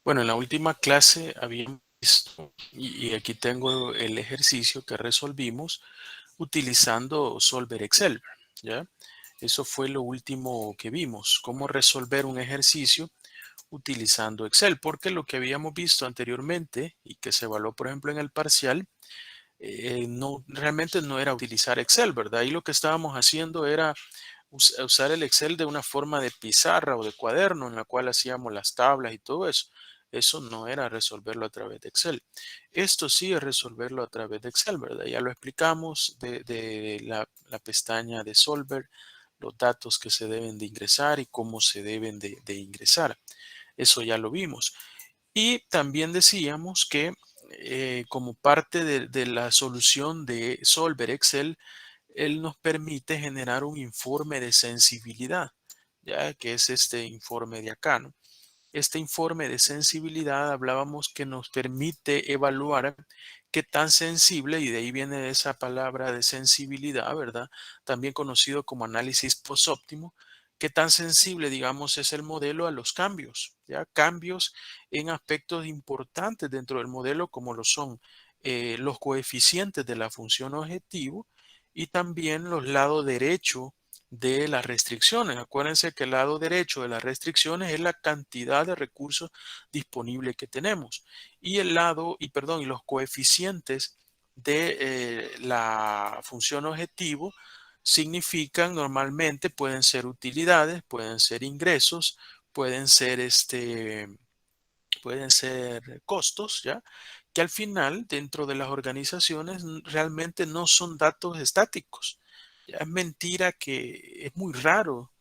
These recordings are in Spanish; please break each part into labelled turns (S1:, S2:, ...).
S1: Bueno, en la última clase habíamos visto, y aquí tengo el ejercicio que resolvimos utilizando Solver Excel, ¿ya? Eso fue lo último que vimos, cómo resolver un ejercicio utilizando Excel, porque lo que habíamos visto anteriormente y que se evaluó, por ejemplo, en el parcial, no, realmente no era utilizar Excel, ¿verdad? Y lo que estábamos haciendo era usar el Excel de una forma de pizarra o de cuaderno en la cual hacíamos las tablas y todo eso. Eso no era resolverlo a través de Excel. Esto sí es resolverlo a través de Excel, ¿verdad? Ya lo explicamos de la pestaña de Solver, los datos que se deben de ingresar y cómo se deben de ingresar. Eso ya lo vimos. Y también decíamos que como parte de la solución de Solver Excel, él nos permite generar un informe de sensibilidad, ya que es este informe de acá, ¿no? Este informe de sensibilidad hablábamos que nos permite evaluar qué tan sensible, y de ahí viene esa palabra de sensibilidad, ¿verdad? También conocido como análisis posóptimo, qué tan sensible, digamos, es el modelo a los cambios, ¿ya? Cambios en aspectos importantes dentro del modelo, como lo son los coeficientes de la función objetivo y también los lados derechos de las restricciones. Acuérdense que el lado derecho de las restricciones es la cantidad de recursos disponibles que tenemos. Y el lado, y perdón, y los coeficientes de la función objetivo significan normalmente, pueden ser utilidades, pueden ser ingresos, pueden ser pueden ser costos, ¿ya? Que al final, dentro de las organizaciones, realmente no son datos estáticos. Ya es mentira que es muy raro,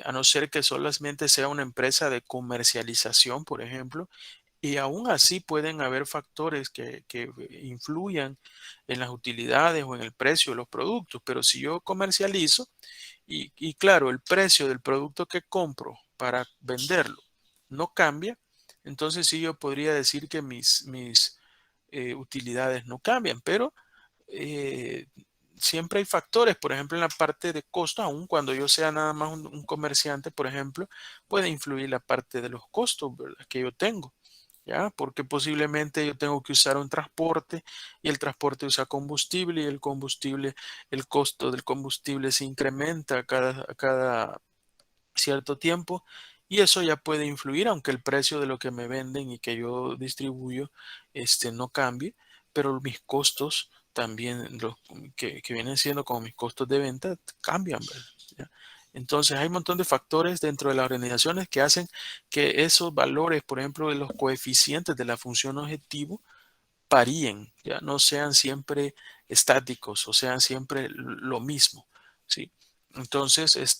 S1: a no ser que solamente sea una empresa de comercialización, por ejemplo, y aún así pueden haber factores que influyan en las utilidades o en el precio de los productos. Pero si yo comercializo y claro, el precio del producto que compro para venderlo no cambia, entonces sí yo podría decir que mis utilidades no cambian, pero eh, siempre hay factores, por ejemplo, en la parte de costo, aun cuando yo sea nada más un comerciante, por ejemplo, puede influir la parte de los costos, ¿verdad? Que yo tengo. ¿Ya? Porque posiblemente yo tengo que usar un transporte y el transporte usa combustible y el combustible, el costo del combustible se incrementa a cada cierto tiempo y eso ya puede influir, aunque el precio de lo que me venden y que yo distribuyo no cambie, pero mis costos también, los que vienen siendo como mis costos de venta, cambian, ¿verdad? ¿Ya? Entonces hay un montón de factores dentro de las organizaciones que hacen que esos valores, por ejemplo, de los coeficientes de la función objetivo, varíen, ya no sean siempre estáticos o sean siempre lo mismo, ¿sí? Entonces, es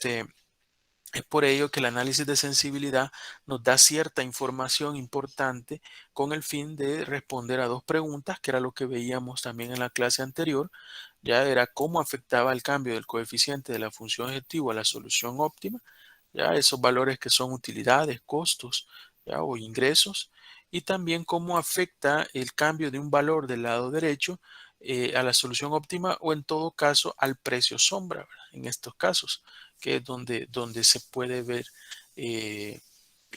S1: por ello que el análisis de sensibilidad nos da cierta información importante con el fin de responder a dos preguntas, que era lo que veíamos también en la clase anterior. Ya era cómo afectaba el cambio del coeficiente de la función objetivo a la solución óptima, ya esos valores que son utilidades, costos, ya, o ingresos, y también cómo afecta el cambio de un valor del lado derecho a la solución óptima o en todo caso al precio sombra, ¿verdad? En estos casos, que es donde se puede ver eh,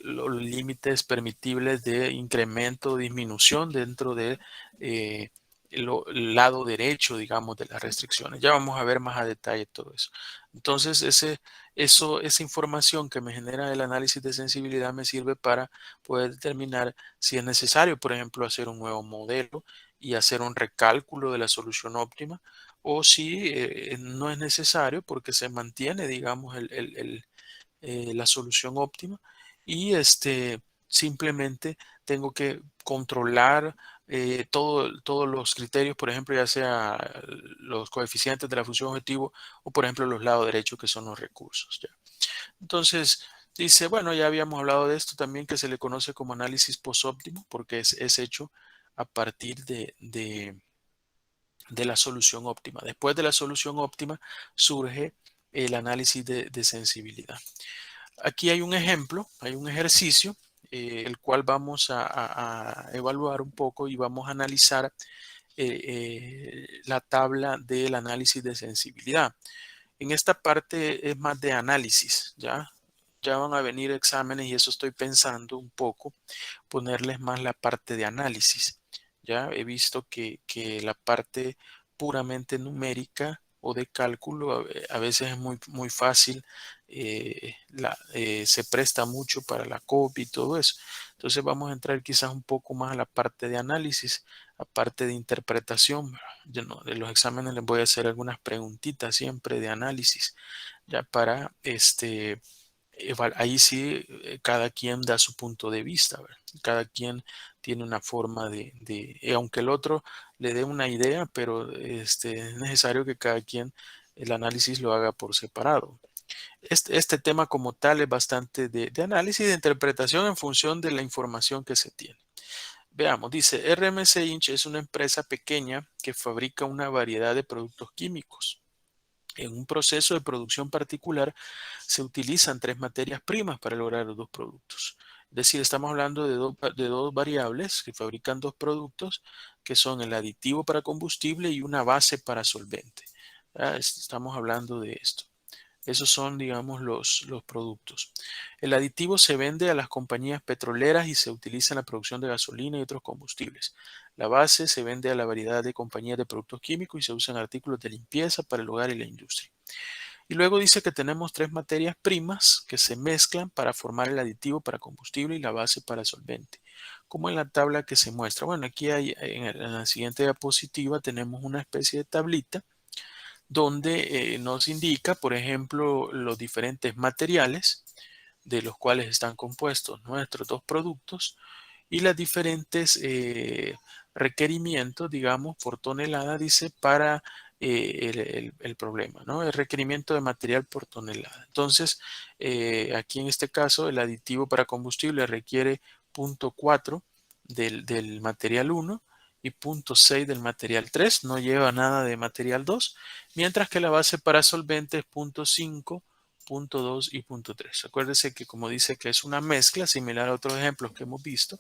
S1: los límites permitibles de incremento o disminución dentro de el lado derecho, digamos, de las restricciones. Ya vamos a ver más a detalle todo eso. Entonces, esa información que me genera el análisis de sensibilidad me sirve para poder determinar si es necesario, por ejemplo, hacer un nuevo modelo y hacer un recálculo de la solución óptima, o si no es necesario porque se mantiene, digamos, la solución óptima y simplemente tengo que controlar todos los criterios, por ejemplo, ya sea los coeficientes de la función objetivo o, por ejemplo, los lados derechos que son los recursos. ¿Ya? Entonces, dice, bueno, ya habíamos hablado de esto también que se le conoce como análisis posóptimo porque es hecho a partir de la solución óptima. Después de la solución óptima surge el análisis de sensibilidad. Aquí hay un ejemplo, hay un ejercicio, el cual vamos a evaluar un poco y vamos a analizar la tabla del análisis de sensibilidad. En esta parte es más de análisis, ¿ya? ya van a venir exámenes y eso estoy pensando un poco, ponerles más la parte de análisis. Ya he visto que la parte puramente numérica o de cálculo a veces es muy fácil, se presta mucho para la copia y todo eso. Entonces vamos a entrar quizás un poco más a la parte de análisis, a parte de interpretación. Yo no, de los exámenes les voy a hacer algunas preguntitas siempre de análisis, ya para ahí sí, cada quien da su punto de vista, ¿verdad? Cada quien tiene una forma aunque el otro le dé una idea, pero es necesario que cada quien el análisis lo haga por separado. Este tema como tal es bastante de análisis y de interpretación en función de la información que se tiene. Veamos, dice, RMC Inc. es una empresa pequeña que fabrica una variedad de productos químicos. En un proceso de producción particular se utilizan tres materias primas para lograr los dos productos. Es decir, estamos hablando de dos variables que fabrican dos productos, que son el aditivo para combustible y una base para solvente. Estamos hablando de esto. Esos son, digamos, los productos. El aditivo se vende a las compañías petroleras y se utiliza en la producción de gasolina y otros combustibles. La base se vende a la variedad de compañías de productos químicos y se usa en artículos de limpieza para el hogar y la industria. Y luego dice que tenemos tres materias primas que se mezclan para formar el aditivo para combustible y la base para solvente, como en la tabla que se muestra. Bueno, aquí en la siguiente diapositiva tenemos una especie de tablita donde nos indica, por ejemplo, los diferentes materiales de los cuales están compuestos nuestros dos productos y las diferentes requerimientos, digamos, por tonelada, dice, para el problema, ¿no? El requerimiento de material por tonelada. Entonces, aquí en este caso, el aditivo para combustible requiere 0.4 del material 1 y 0.6 del material 3, no lleva nada de material 2, mientras que la base para solvente es 0.5, 0.2 y 0.3. Acuérdese que como dice que es una mezcla similar a otros ejemplos que hemos visto,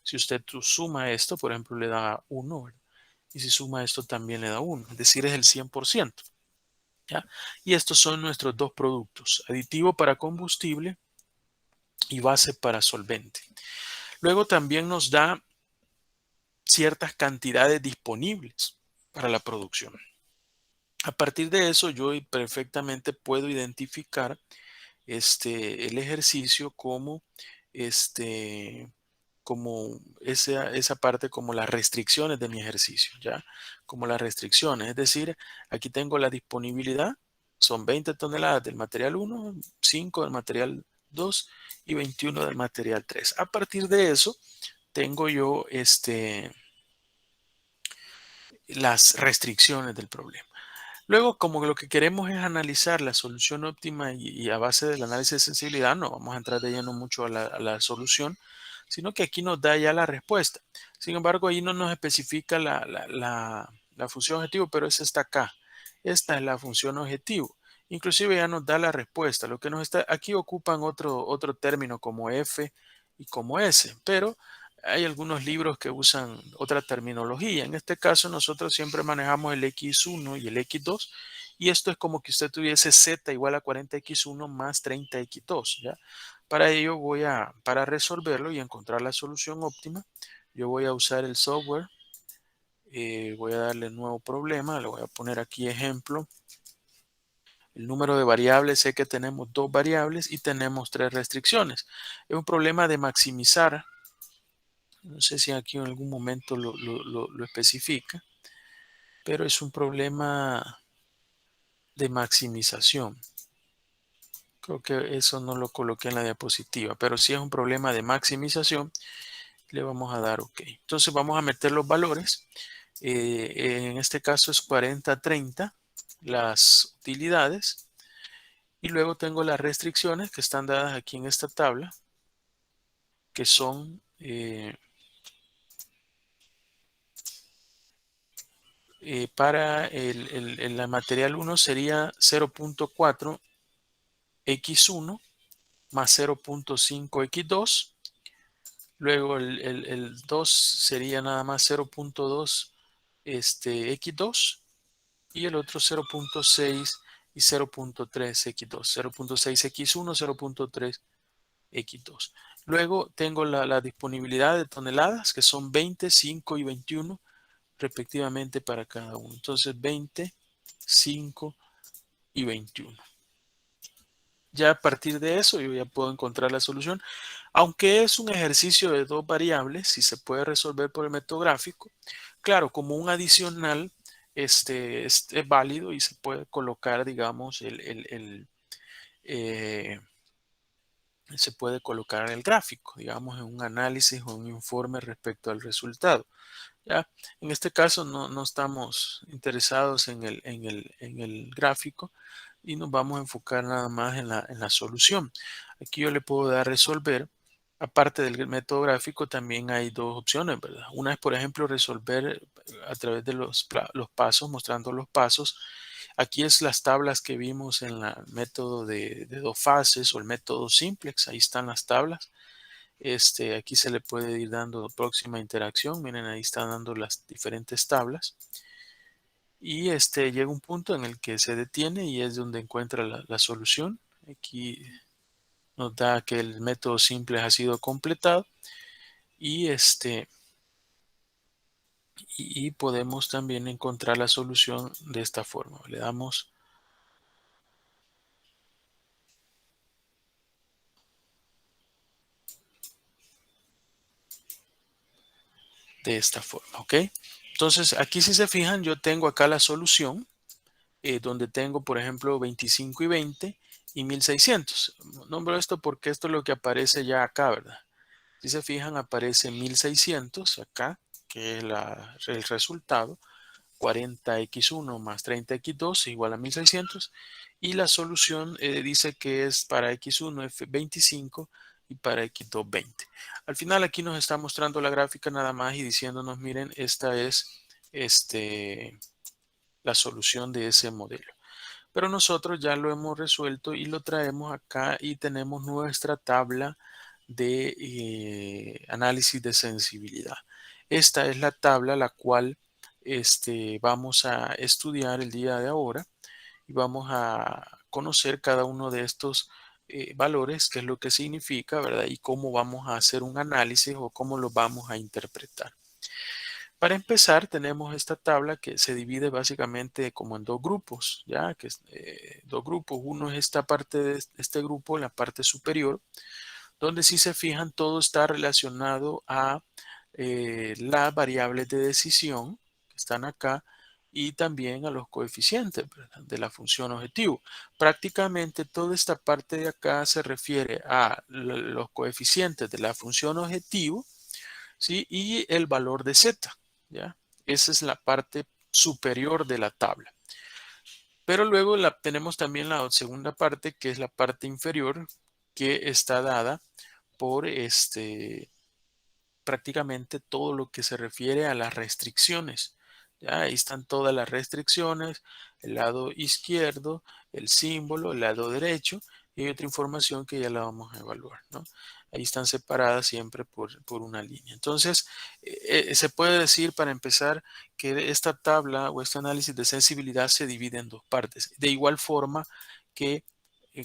S1: si usted suma esto, por ejemplo, le da 1, ¿verdad? Y si suma esto también le da 1, es decir, es el 100%. ¿Ya? Y estos son nuestros dos productos, aditivo para combustible y base para solvente. Luego también nos da ciertas cantidades disponibles para la producción. A partir de eso, yo perfectamente puedo identificar el ejercicio como, como esa parte como las restricciones de mi ejercicio, ¿ya? Como las restricciones, es decir, aquí tengo la disponibilidad, son 20 toneladas del material 1, 5 del material 2 y 21 del material 3. A partir de eso, tengo yo las restricciones del problema. Luego, como lo que queremos es analizar la solución óptima y a base del análisis de sensibilidad, no vamos a entrar de lleno mucho a la solución, sino que aquí nos da ya la respuesta. Sin embargo, ahí no nos especifica la función objetivo, pero esa está acá. Esta es la función objetivo. Inclusive ya nos da la respuesta. Lo que nos está aquí ocupan otro término como F y como S, pero hay algunos libros que usan otra terminología. En este caso, nosotros siempre manejamos el X1 y el X2. Y esto es como que usted tuviese Z igual a 40X1 más 30X2. ¿Ya? Para ello para resolverlo y encontrar la solución óptima, yo voy a usar el software. Voy a darle nuevo problema. Le voy a poner aquí ejemplo. El número de variables, sé que tenemos dos variables y tenemos tres restricciones. Es un problema de maximizar. No sé si aquí en algún momento lo especifica, pero es un problema de maximización. Creo que eso no lo coloqué en la diapositiva, pero si es un problema de maximización, le vamos a dar OK. Entonces vamos a meter los valores. En este caso es 40-30 las utilidades. Y luego tengo las restricciones que están dadas aquí en esta tabla, que son para el material 1 sería 0.4 X1 más 0.5 X2. Luego el 2 sería nada más 0.2 X2 y el otro 0.6 y 0.3x2, 0.6x1, 0.3x2. Luego tengo la disponibilidad de toneladas, que son 20, 5 y 21 respectivamente para cada uno. Entonces 20, 5 y 21. Ya a partir de eso yo ya puedo encontrar la solución. Aunque es un ejercicio de dos variables, si se puede resolver por el método gráfico, claro, como un adicional, es válido y se puede colocar, digamos, eh, se puede colocar el gráfico, digamos, en un análisis o un informe respecto al resultado. ¿Ya? En este caso no estamos interesados en el gráfico y nos vamos a enfocar nada más en la solución. Aquí yo le puedo dar resolver. Aparte del método gráfico, también hay dos opciones, ¿verdad? Una es, por ejemplo, resolver a través de los pasos, mostrando los pasos. Aquí es las tablas que vimos en el método de dos fases o el método simplex. Ahí están las tablas. Aquí se le puede ir dando próxima interacción. Miren, ahí están dando las diferentes tablas. Y llega un punto en el que se detiene y es donde encuentra la solución. Aquí nos da que el método simple ha sido completado y y podemos también encontrar la solución de esta forma. Le damos de esta forma, ¿ok? Entonces, aquí si se fijan, yo tengo acá la solución, donde tengo, por ejemplo, 25 y 20 y 1600. Nombro esto porque esto es lo que aparece ya acá, ¿verdad? Si se fijan, aparece 1600 acá, que es el resultado. 40x1 más 30x2 igual a 1600. Y la solución dice que es para x1 es 25 y para x2 20. Al final aquí nos está mostrando la gráfica nada más y diciéndonos, miren, esta es la solución de ese modelo. Pero nosotros ya lo hemos resuelto y lo traemos acá y tenemos nuestra tabla de análisis de sensibilidad. Esta es la tabla la cual vamos a estudiar el día de ahora y vamos a conocer cada uno de estos valores, qué es lo que significa, ¿verdad? Y cómo vamos a hacer un análisis o cómo lo vamos a interpretar. Para empezar, tenemos esta tabla que se divide básicamente como en dos grupos, ¿ya? Que dos grupos. Uno es esta parte de este grupo, la parte superior, donde si se fijan todo está relacionado a las variables de decisión que están acá y también a los coeficientes, ¿verdad?, de la función objetivo. Prácticamente toda esta parte de acá se refiere a los coeficientes de la función objetivo, ¿sí? Y el valor de z, ¿ya? Esa es la parte superior de la tabla. Pero luego tenemos también la segunda parte, que es la parte inferior, que está dada por prácticamente todo lo que se refiere a las restricciones. ¿Ya? Ahí están todas las restricciones, el lado izquierdo, el símbolo, el lado derecho y hay otra información que ya la vamos a evaluar, ¿no? Ahí están separadas siempre por una línea. Entonces, se puede decir para empezar que esta tabla o este análisis de sensibilidad se divide en dos partes. De igual forma que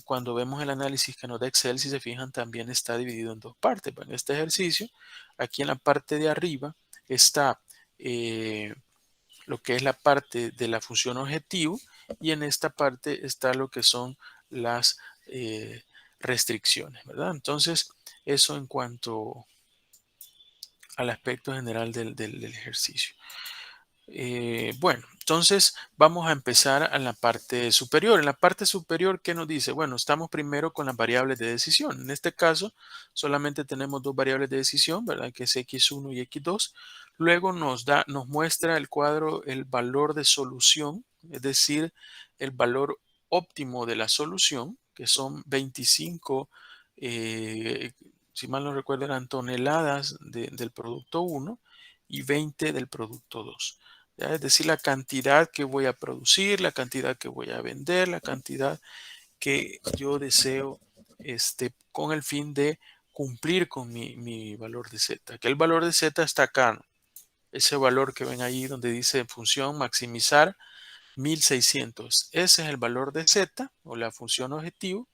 S1: cuando vemos el análisis que nos da Excel, si se fijan, también está dividido en dos partes. En este ejercicio, aquí en la parte de arriba está lo que es la parte de la función objetivo y en esta parte está lo que son las restricciones, ¿verdad? Entonces, eso en cuanto al aspecto general del ejercicio. Bueno, entonces vamos a empezar en la parte superior. En la parte superior, ¿qué nos dice? Bueno, estamos primero con las variables de decisión. En este caso, solamente tenemos dos variables de decisión, ¿verdad? Que es x1 y x2. Luego nos muestra el cuadro el valor de solución, es decir, el valor óptimo de la solución, que son 25, si mal no recuerdo, eran toneladas del producto 1 y 20 del producto 2. ¿Ya? Es decir, la cantidad que voy a producir, la cantidad que voy a vender, la cantidad que yo deseo con el fin de cumplir con mi valor de Z. Que el valor de Z está acá, ¿no? Ese valor que ven ahí donde dice función maximizar 1600. Ese es el valor de z o la función objetivo,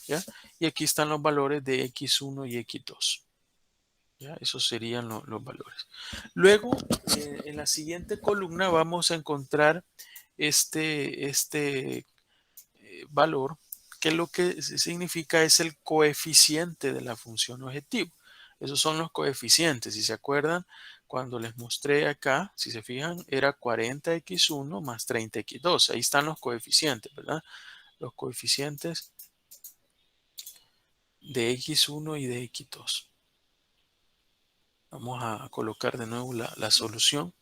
S1: ¿ya? Y aquí están los valores de x1 y x2. ¿Ya? Esos serían los valores. Luego, en la siguiente columna vamos a encontrar este valor, que lo que significa es el coeficiente de la función objetivo. Esos son los coeficientes. Si se acuerdan, cuando les mostré acá, si se fijan, era 40x1 más 30x2. Ahí están los coeficientes, ¿verdad? Los coeficientes de x1 y de x2. Vamos a colocar de nuevo la solución.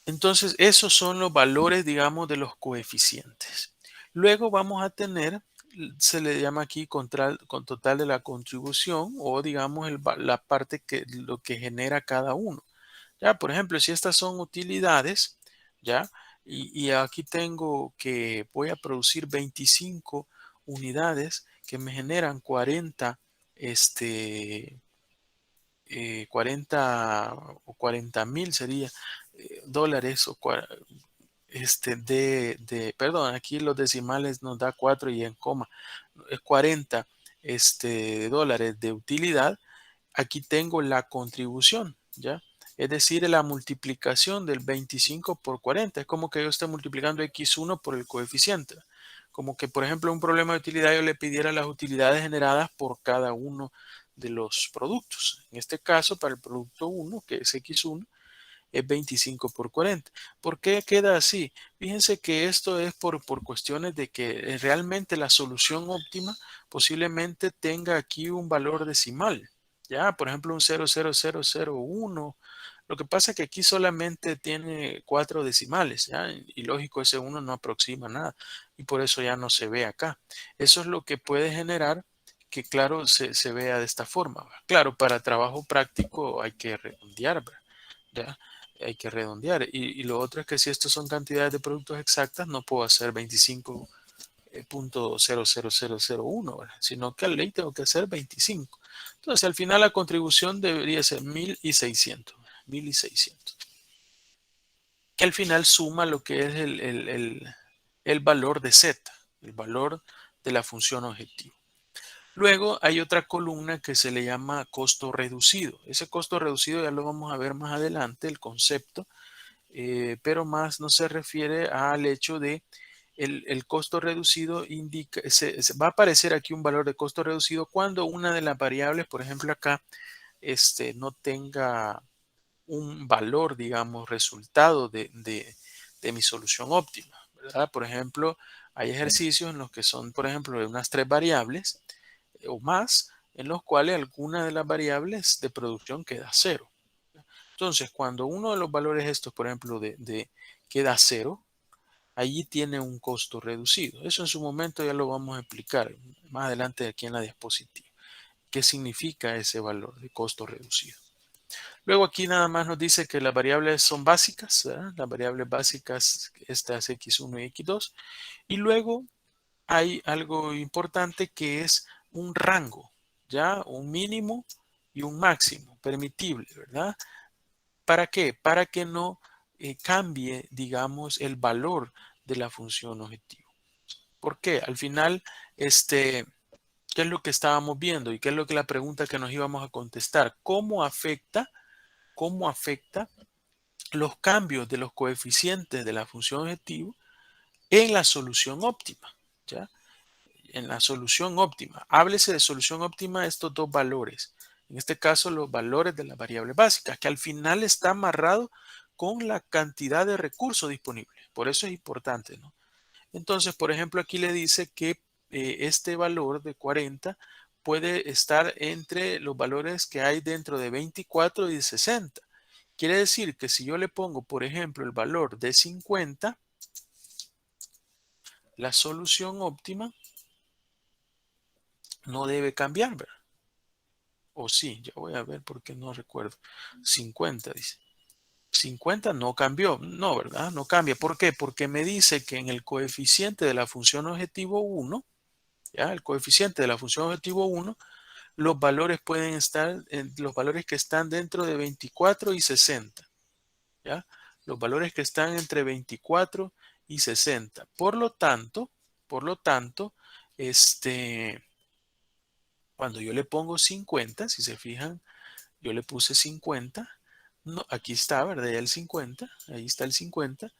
S1: Entonces, esos son los valores, digamos, de los coeficientes. Luego vamos a tener, se le llama aquí con total de la contribución o, digamos, la parte que lo que genera cada uno. Ya, por ejemplo, si estas son utilidades, ya, y aquí tengo que voy a producir 25 unidades que me generan 40, 40 o 40,000 sería dólares o perdón, aquí los decimales nos da 4 y en coma, es 40 dólares de utilidad. Aquí tengo la contribución, ¿ya? Es decir, la multiplicación del 25 por 40. Es como que yo esté multiplicando x1 por el coeficiente. Como que, por ejemplo, un problema de utilidad yo le pidiera las utilidades generadas por cada uno de los productos. En este caso, para el producto 1, que es x1, es 25 por 40. ¿Por qué queda así? Fíjense que esto es por cuestiones de que realmente la solución óptima posiblemente tenga aquí un valor decimal. Ya, por ejemplo, un 0,0001. Lo que pasa es que aquí solamente tiene 4 decimales, ¿ya? Y lógico, ese 1 no aproxima nada y por eso ya no se ve acá. Eso es lo que puede generar que, claro, se vea de esta forma. Claro, para trabajo práctico hay que redondear, ¿verdad? ¿Ya? Hay que redondear. Y lo otro es que si estos son cantidades de productos exactas, no puedo hacer 25,00001, ¿verdad? Sino que al ley tengo que hacer 25. Entonces, al final la contribución debería ser 1600. 1600. Que al final suma lo que es el valor de z, el valor de la función objetivo. Luego hay otra columna que se le llama costo reducido. Ese costo reducido ya lo vamos a ver más adelante, el concepto, pero más no se refiere al hecho de el costo reducido indica, va a aparecer aquí un valor de costo reducido cuando una de las variables, por ejemplo acá, no tenga un valor, digamos, resultado de mi solución óptima, ¿verdad? Por ejemplo, hay ejercicios en los que son, por ejemplo, de unas 3 variables o más, en los cuales alguna de las variables de producción queda cero. Entonces, cuando uno de los valores estos, por ejemplo, queda cero, allí tiene un costo reducido. Eso en su momento ya lo vamos a explicar más adelante aquí en la diapositiva. ¿Qué significa ese valor de costo reducido? Luego aquí nada más nos dice que las variables son básicas, ¿verdad? Las variables básicas, estas x1 y x2. Y luego hay algo importante que es un rango, ¿ya? Un mínimo y un máximo permitible, ¿verdad? ¿Para qué? Para que no cambie, digamos, el valor de la función objetivo. ¿Por qué? Al final, ¿qué es lo que estábamos viendo y qué es lo que la pregunta que nos íbamos a contestar? Cómo afecta los cambios de los coeficientes de la función objetivo en la solución óptima? ¿Ya? En la solución óptima. Háblese de solución óptima estos dos valores. En este caso, los valores de las variables básicas, que al final está amarrado con la cantidad de recursos disponibles. Por eso es importante, ¿no? Entonces, por ejemplo, aquí le dice que este valor de 40 puede estar entre los valores que hay dentro de 24 y de 60. Quiere decir que si yo le pongo, por ejemplo, el valor de 50, la solución óptima no debe cambiar, ¿verdad? O sí, ya voy a ver porque no recuerdo. 50 dice. 50 no cambió. No, ¿verdad? No cambia. ¿Por qué? Porque me dice que en el coeficiente de la función objetivo 1, ¿ya? El coeficiente de la función objetivo 1, los valores pueden estar, los valores que están dentro de 24 y 60, ¿ya? los valores que están entre 24 y 60. Por lo tanto, este, cuando yo le pongo 50, si se fijan, yo le puse 50. No, aquí está, ¿verdad? Ya el 50, ahí está el 50.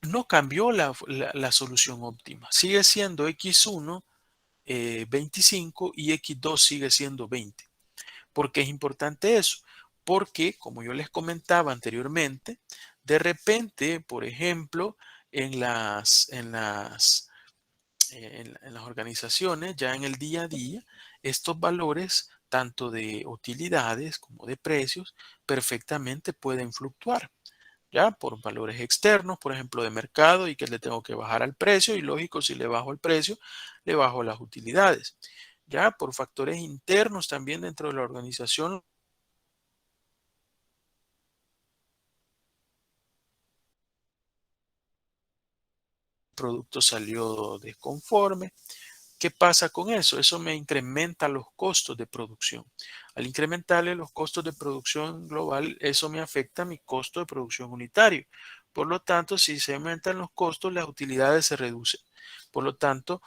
S1: No cambió la solución óptima. Sigue siendo x1 25 y x2 sigue siendo 20. ¿Por qué es importante eso? Porque, como yo les comentaba anteriormente, de repente, por ejemplo, en las organizaciones, ya en el día a día, estos valores, tanto de utilidades como de precios, perfectamente pueden fluctuar. Ya por valores externos, por ejemplo, de mercado y que le tengo que bajar al precio y lógico, si le bajo el precio, le bajo las utilidades. Ya por factores internos también dentro de la organización, el producto salió desconforme. ¿Qué pasa con eso? Eso me incrementa los costos de producción. Al incrementarle los costos de producción global, eso me afecta a mi costo de producción unitario. Por lo tanto, si se aumentan los costos, las utilidades se reducen. Por lo tanto,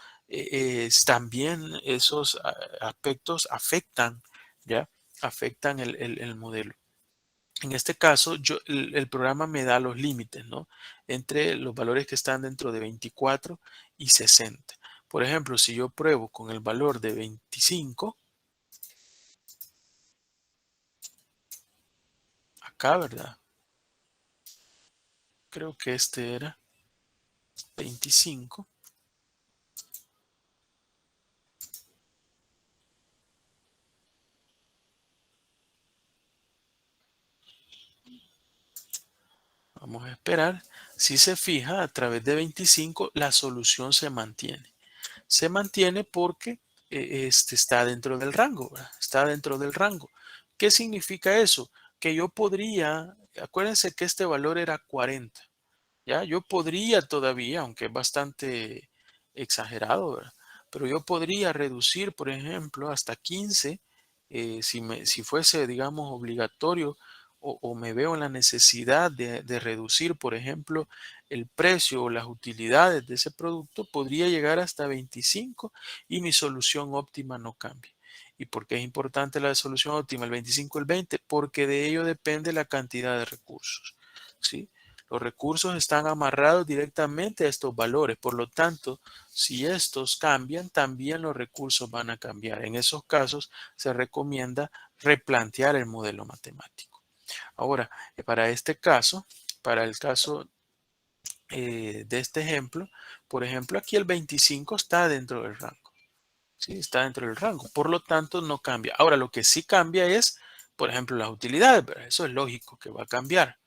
S1: también esos aspectos afectan, ¿ya? Afectan el modelo. En este caso, el programa me da los límites, ¿no? Entre los valores que están dentro de 24 y 60. Por ejemplo, si yo pruebo con el valor de 25, acá, ¿verdad? Creo que este era 25. Vamos a esperar. Si se fija, a través de 25, la solución se mantiene. Se mantiene porque este está dentro del rango, ¿verdad? Está dentro del rango. ¿Qué significa eso? Que yo podría, acuérdense que este valor era 40. Ya, yo podría todavía, aunque es bastante exagerado, ¿verdad? Pero yo podría reducir, por ejemplo, hasta 15, si fuese, digamos, obligatorio o me veo en la necesidad de reducir, por ejemplo, el precio o las utilidades de ese producto, podría llegar hasta 25 y mi solución óptima no cambie. ¿Y por qué es importante la solución óptima, el 25 o el 20? Porque de ello depende la cantidad de recursos, ¿sí? Los recursos están amarrados directamente a estos valores. Por lo tanto, si estos cambian, también los recursos van a cambiar. En esos casos, se recomienda replantear el modelo matemático. Ahora, para este caso, para el caso de este ejemplo, por ejemplo, aquí el 25 está dentro del rango. Sí, está dentro del rango. Por lo tanto, no cambia. Ahora, lo que sí cambia es, por ejemplo, las utilidades, ¿verdad? Eso es lógico que va a cambiar.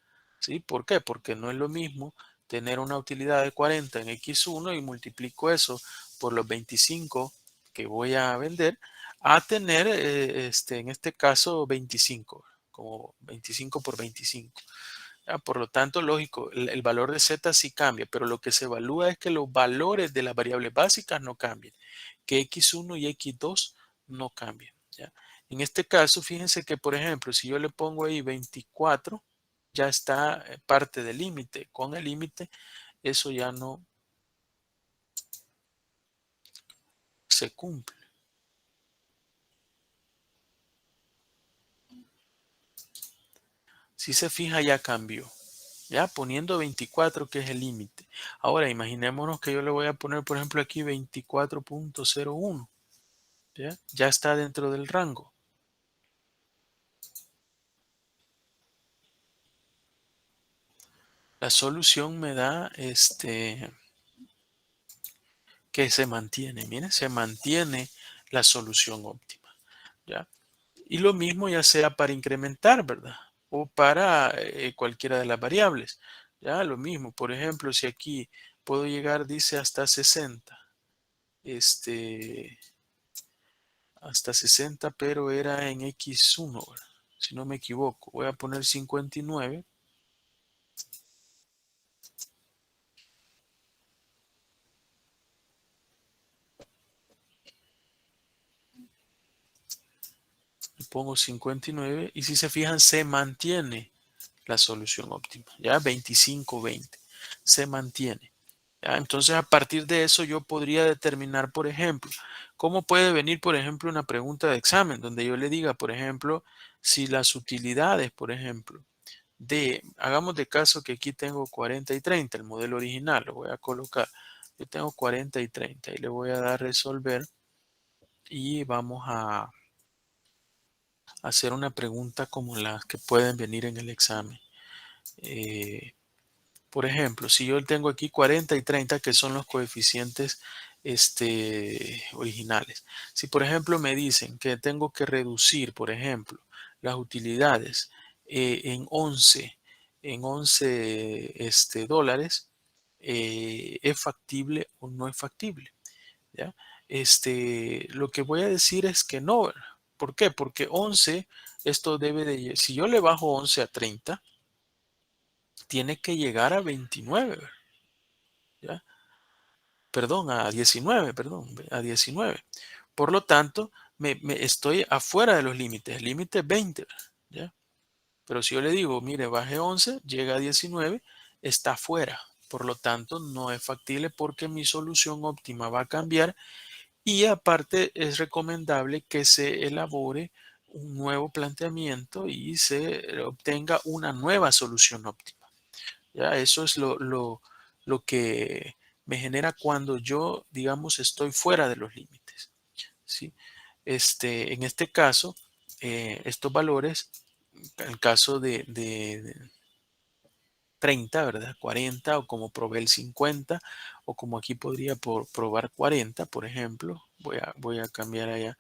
S1: ¿Sí? ¿Por qué? Porque no es lo mismo tener una utilidad de 40 en X1 y multiplico eso por los 25 que voy a vender a tener, en este caso, 25, como 25 por 25. Por lo tanto, lógico, el valor de Z sí cambia, pero lo que se evalúa es que los valores de las variables básicas no cambien, que X1 y X2 no cambien, ¿ya? En este caso, fíjense que, por ejemplo, si yo le pongo ahí 24, ya está parte del límite. Con el límite, eso ya no se cumple. Si se fija, ya cambió. Ya poniendo 24, que es el límite. Ahora, imaginémonos que yo le voy a poner, por ejemplo, aquí 24.01. ¿Ya? Ya está dentro del rango. La solución me da que se mantiene. Miren, se mantiene la solución óptima. ¿Ya? Y lo mismo ya sea para incrementar, ¿verdad? O para cualquiera de las variables. Ya, lo mismo. Por ejemplo, si aquí puedo llegar, dice hasta 60. Este, hasta 60, pero era en X1, ¿verdad? Si no me equivoco. Voy a poner 59. Le pongo 59 y si se fijan se mantiene la solución óptima, ¿ya? 25-20 se mantiene. ¿Ya? Entonces, a partir de eso, yo podría determinar, por ejemplo, cómo puede venir, por ejemplo, una pregunta de examen, donde yo le diga, por ejemplo, si las utilidades, por ejemplo, hagamos de caso que aquí tengo 40 y 30, el modelo original, lo voy a colocar. Yo tengo 40 y 30 y le voy a dar resolver y vamos a hacer una pregunta como las que pueden venir en el examen. Eh, por ejemplo, si yo tengo aquí 40 y 30, que son los coeficientes originales. Si, por ejemplo, me dicen que tengo que reducir, por ejemplo, las utilidades en 11 dólares, ¿es factible o no es factible? ¿Ya? Lo que voy a decir es que no. ¿Verdad? ¿Por qué? Porque 11, esto debe de, si yo le bajo 11 a 30, tiene que llegar a 29, ¿ya? Perdón, a 19, perdón, a 19. Por lo tanto, estoy afuera de los límites, límite 20, ¿ya? Pero si yo le digo, mire, baje 11, llega a 19, está fuera. Por lo tanto, no es factible porque mi solución óptima va a cambiar y aparte es recomendable que se elabore un nuevo planteamiento y se obtenga una nueva solución óptima. ¿Ya? Eso es lo que me genera cuando yo, digamos, estoy fuera de los límites. ¿Sí? En este caso, estos valores, en el caso de 30, ¿verdad? 40 o como probé el 50 o como aquí podría probar 40, por ejemplo. Voy a cambiar allá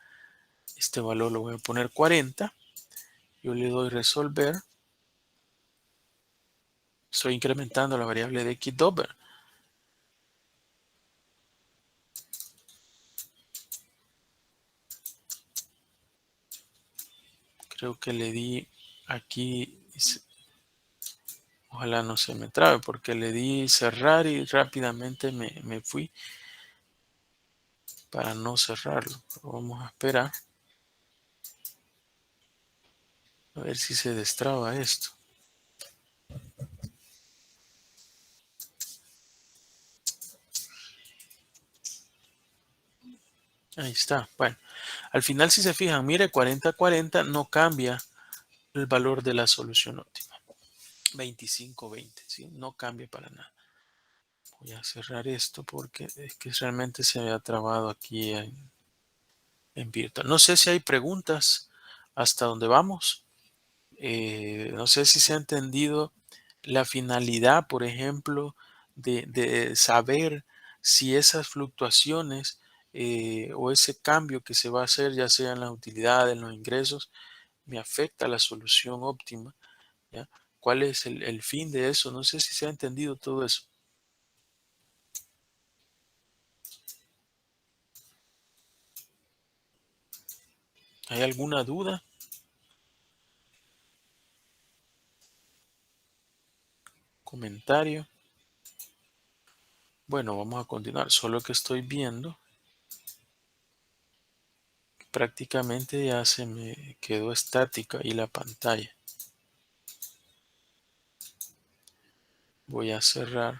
S1: este valor, lo voy a poner 40. Yo le doy resolver. Estoy incrementando la variable de x2, ¿verdad? Creo que le di aquí, ojalá no se me trabe, porque le di cerrar y rápidamente me fui para no cerrarlo. Pero vamos a esperar a ver si se destraba esto. Ahí está. Bueno, al final si se fijan, mire, 40-40 no cambia el valor de la solución óptima. 25-20, ¿sí? No cambia para nada. Voy a cerrar esto porque es que realmente se había trabado aquí en virtual. No sé si hay preguntas hasta dónde vamos. No sé si se ha entendido la finalidad, por ejemplo, de saber si esas fluctuaciones o ese cambio que se va a hacer, ya sea en las utilidades, en los ingresos, me afecta a la solución óptima. ¿Ya? ¿Cuál es el fin de eso? No sé si se ha entendido todo eso. ¿Hay alguna duda? ¿Comentario? Bueno, vamos a continuar. Solo que estoy viendo que prácticamente ya se me quedó estática y la pantalla. Voy a cerrar.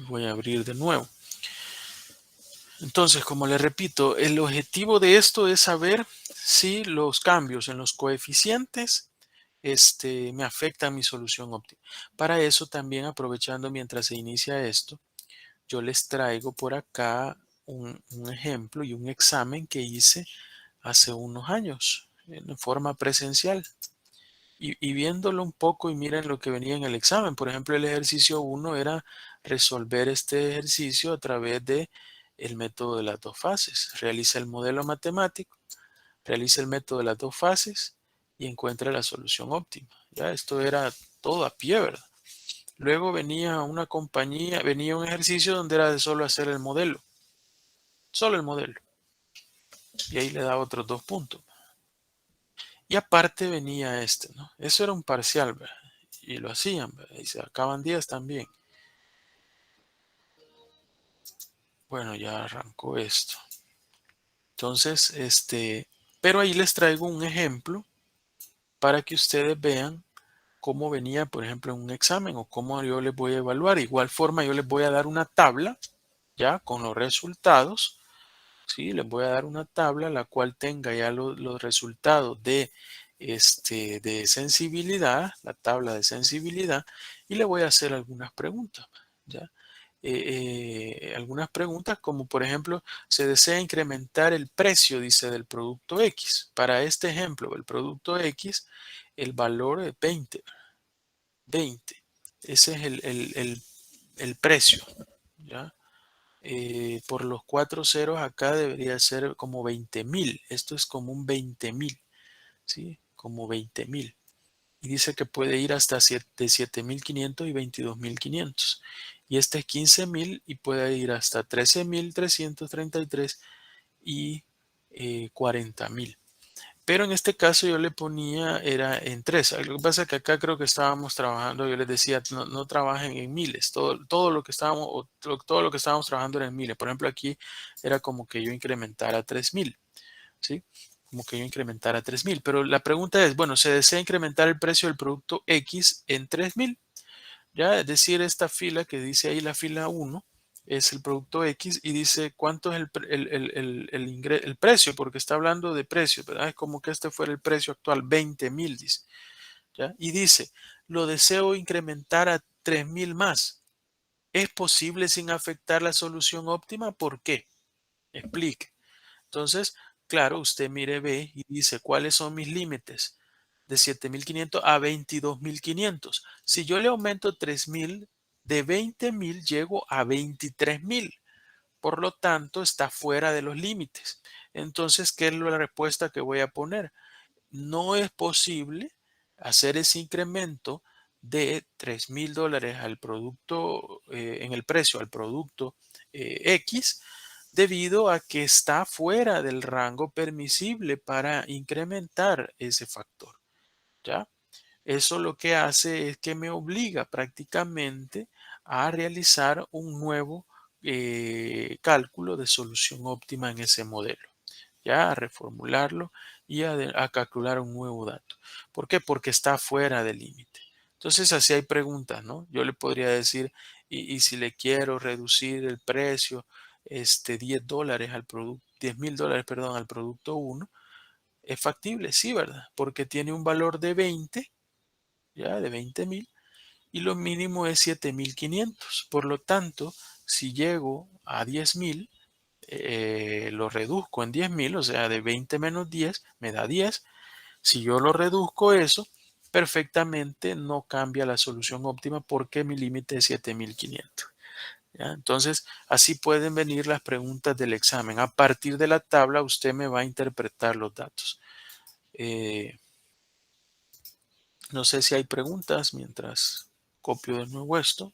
S1: Voy a abrir de nuevo. Entonces, como le repito, el objetivo de esto es saber si los cambios en los coeficientes me afectan mi solución óptima. Para eso también, aprovechando mientras se inicia esto, yo les traigo por acá un ejemplo y un examen que hice hace unos años en forma presencial. Y viéndolo un poco y miren lo que venía en el examen. Por ejemplo, el ejercicio 1 era resolver este ejercicio a través de el método de las dos fases. Realiza el modelo matemático, realiza el método de las dos fases y encuentra la solución óptima. Ya esto era todo a pie, ¿verdad? Luego venía una compañía, venía un ejercicio donde era de solo hacer el modelo, solo el modelo. Y ahí le daba otros 2 puntos. Y aparte venía ¿no? Eso era un parcial, ¿verdad? Y lo hacían, ¿verdad? Y se acaban 10 también. Bueno, ya arrancó esto. Entonces, pero ahí les traigo un ejemplo para que ustedes vean cómo venía, por ejemplo, en un examen o cómo yo les voy a evaluar. De igual forma, yo les voy a dar una tabla ya con los resultados. ¿Sí? Les voy a dar una tabla la cual tenga ya los resultados de sensibilidad, la tabla de sensibilidad, y le voy a hacer algunas preguntas, ¿ya? Algunas preguntas como por ejemplo, se desea incrementar el precio, dice, del producto X. Para este ejemplo, el producto X, el valor es 20. Ese es el precio, ¿ya? Por los cuatro ceros acá debería ser como 20.000. Esto es como un 20.000, ¿sí? Como 20.000. Y dice que puede ir hasta de 7.500 y 22.500. Y este es 15.000 y puede ir hasta 13.333 y 40.000. Pero en este caso yo le ponía, era en tres. Lo que pasa es que acá creo que estábamos trabajando, yo les decía, no, no trabajen en miles. Todo lo que estábamos, todo lo que estábamos trabajando era en miles. Por ejemplo, aquí era como que yo incrementara 3.000, ¿sí? Como que yo incrementara 3.000. Pero la pregunta es, bueno, ¿se desea incrementar el precio del producto X en 3.000? Ya, es decir, esta fila que dice ahí, la fila uno es el producto X y dice cuánto es el precio, porque está hablando de precio, ¿verdad? Es como que este fuera el precio actual, 20.000, dice, ¿ya? Y dice, lo deseo incrementar a 3.000 más. ¿Es posible sin afectar la solución óptima? ¿Por qué? Explique. Entonces, claro, usted mire, ve y dice, ¿cuáles son mis límites? De 7.500 a 22.500. Si yo le aumento 3.000, de 20.000 llego a 23.000. Por lo tanto, está fuera de los límites. Entonces, ¿qué es la respuesta que voy a poner? No es posible hacer ese incremento de $3.000 al producto, en el precio al producto X, debido a que está fuera del rango permisible para incrementar ese factor. ¿Ya? Eso lo que hace es que me obliga prácticamente a realizar un nuevo cálculo de solución óptima en ese modelo, ya a reformularlo y a calcular un nuevo dato. ¿Por qué? Porque está fuera del límite. Entonces, así hay preguntas, ¿no? Yo le podría decir, y si le quiero reducir el precio, $10 al producto, $10.000, perdón, al producto uno, es factible, sí, ¿verdad? Porque tiene un valor de 20, ya, de 20.000, y lo mínimo es 7.500. Por lo tanto, si llego a 10.000, lo reduzco en 10.000, o sea, de 20 menos 10 me da 10. Si yo lo reduzco eso, perfectamente no cambia la solución óptima porque mi límite es 7.500. ¿Ya? Entonces, así pueden venir las preguntas del examen. A partir de la tabla, usted me va a interpretar los datos. Eh, no sé si hay preguntas mientras copio de nuevo esto.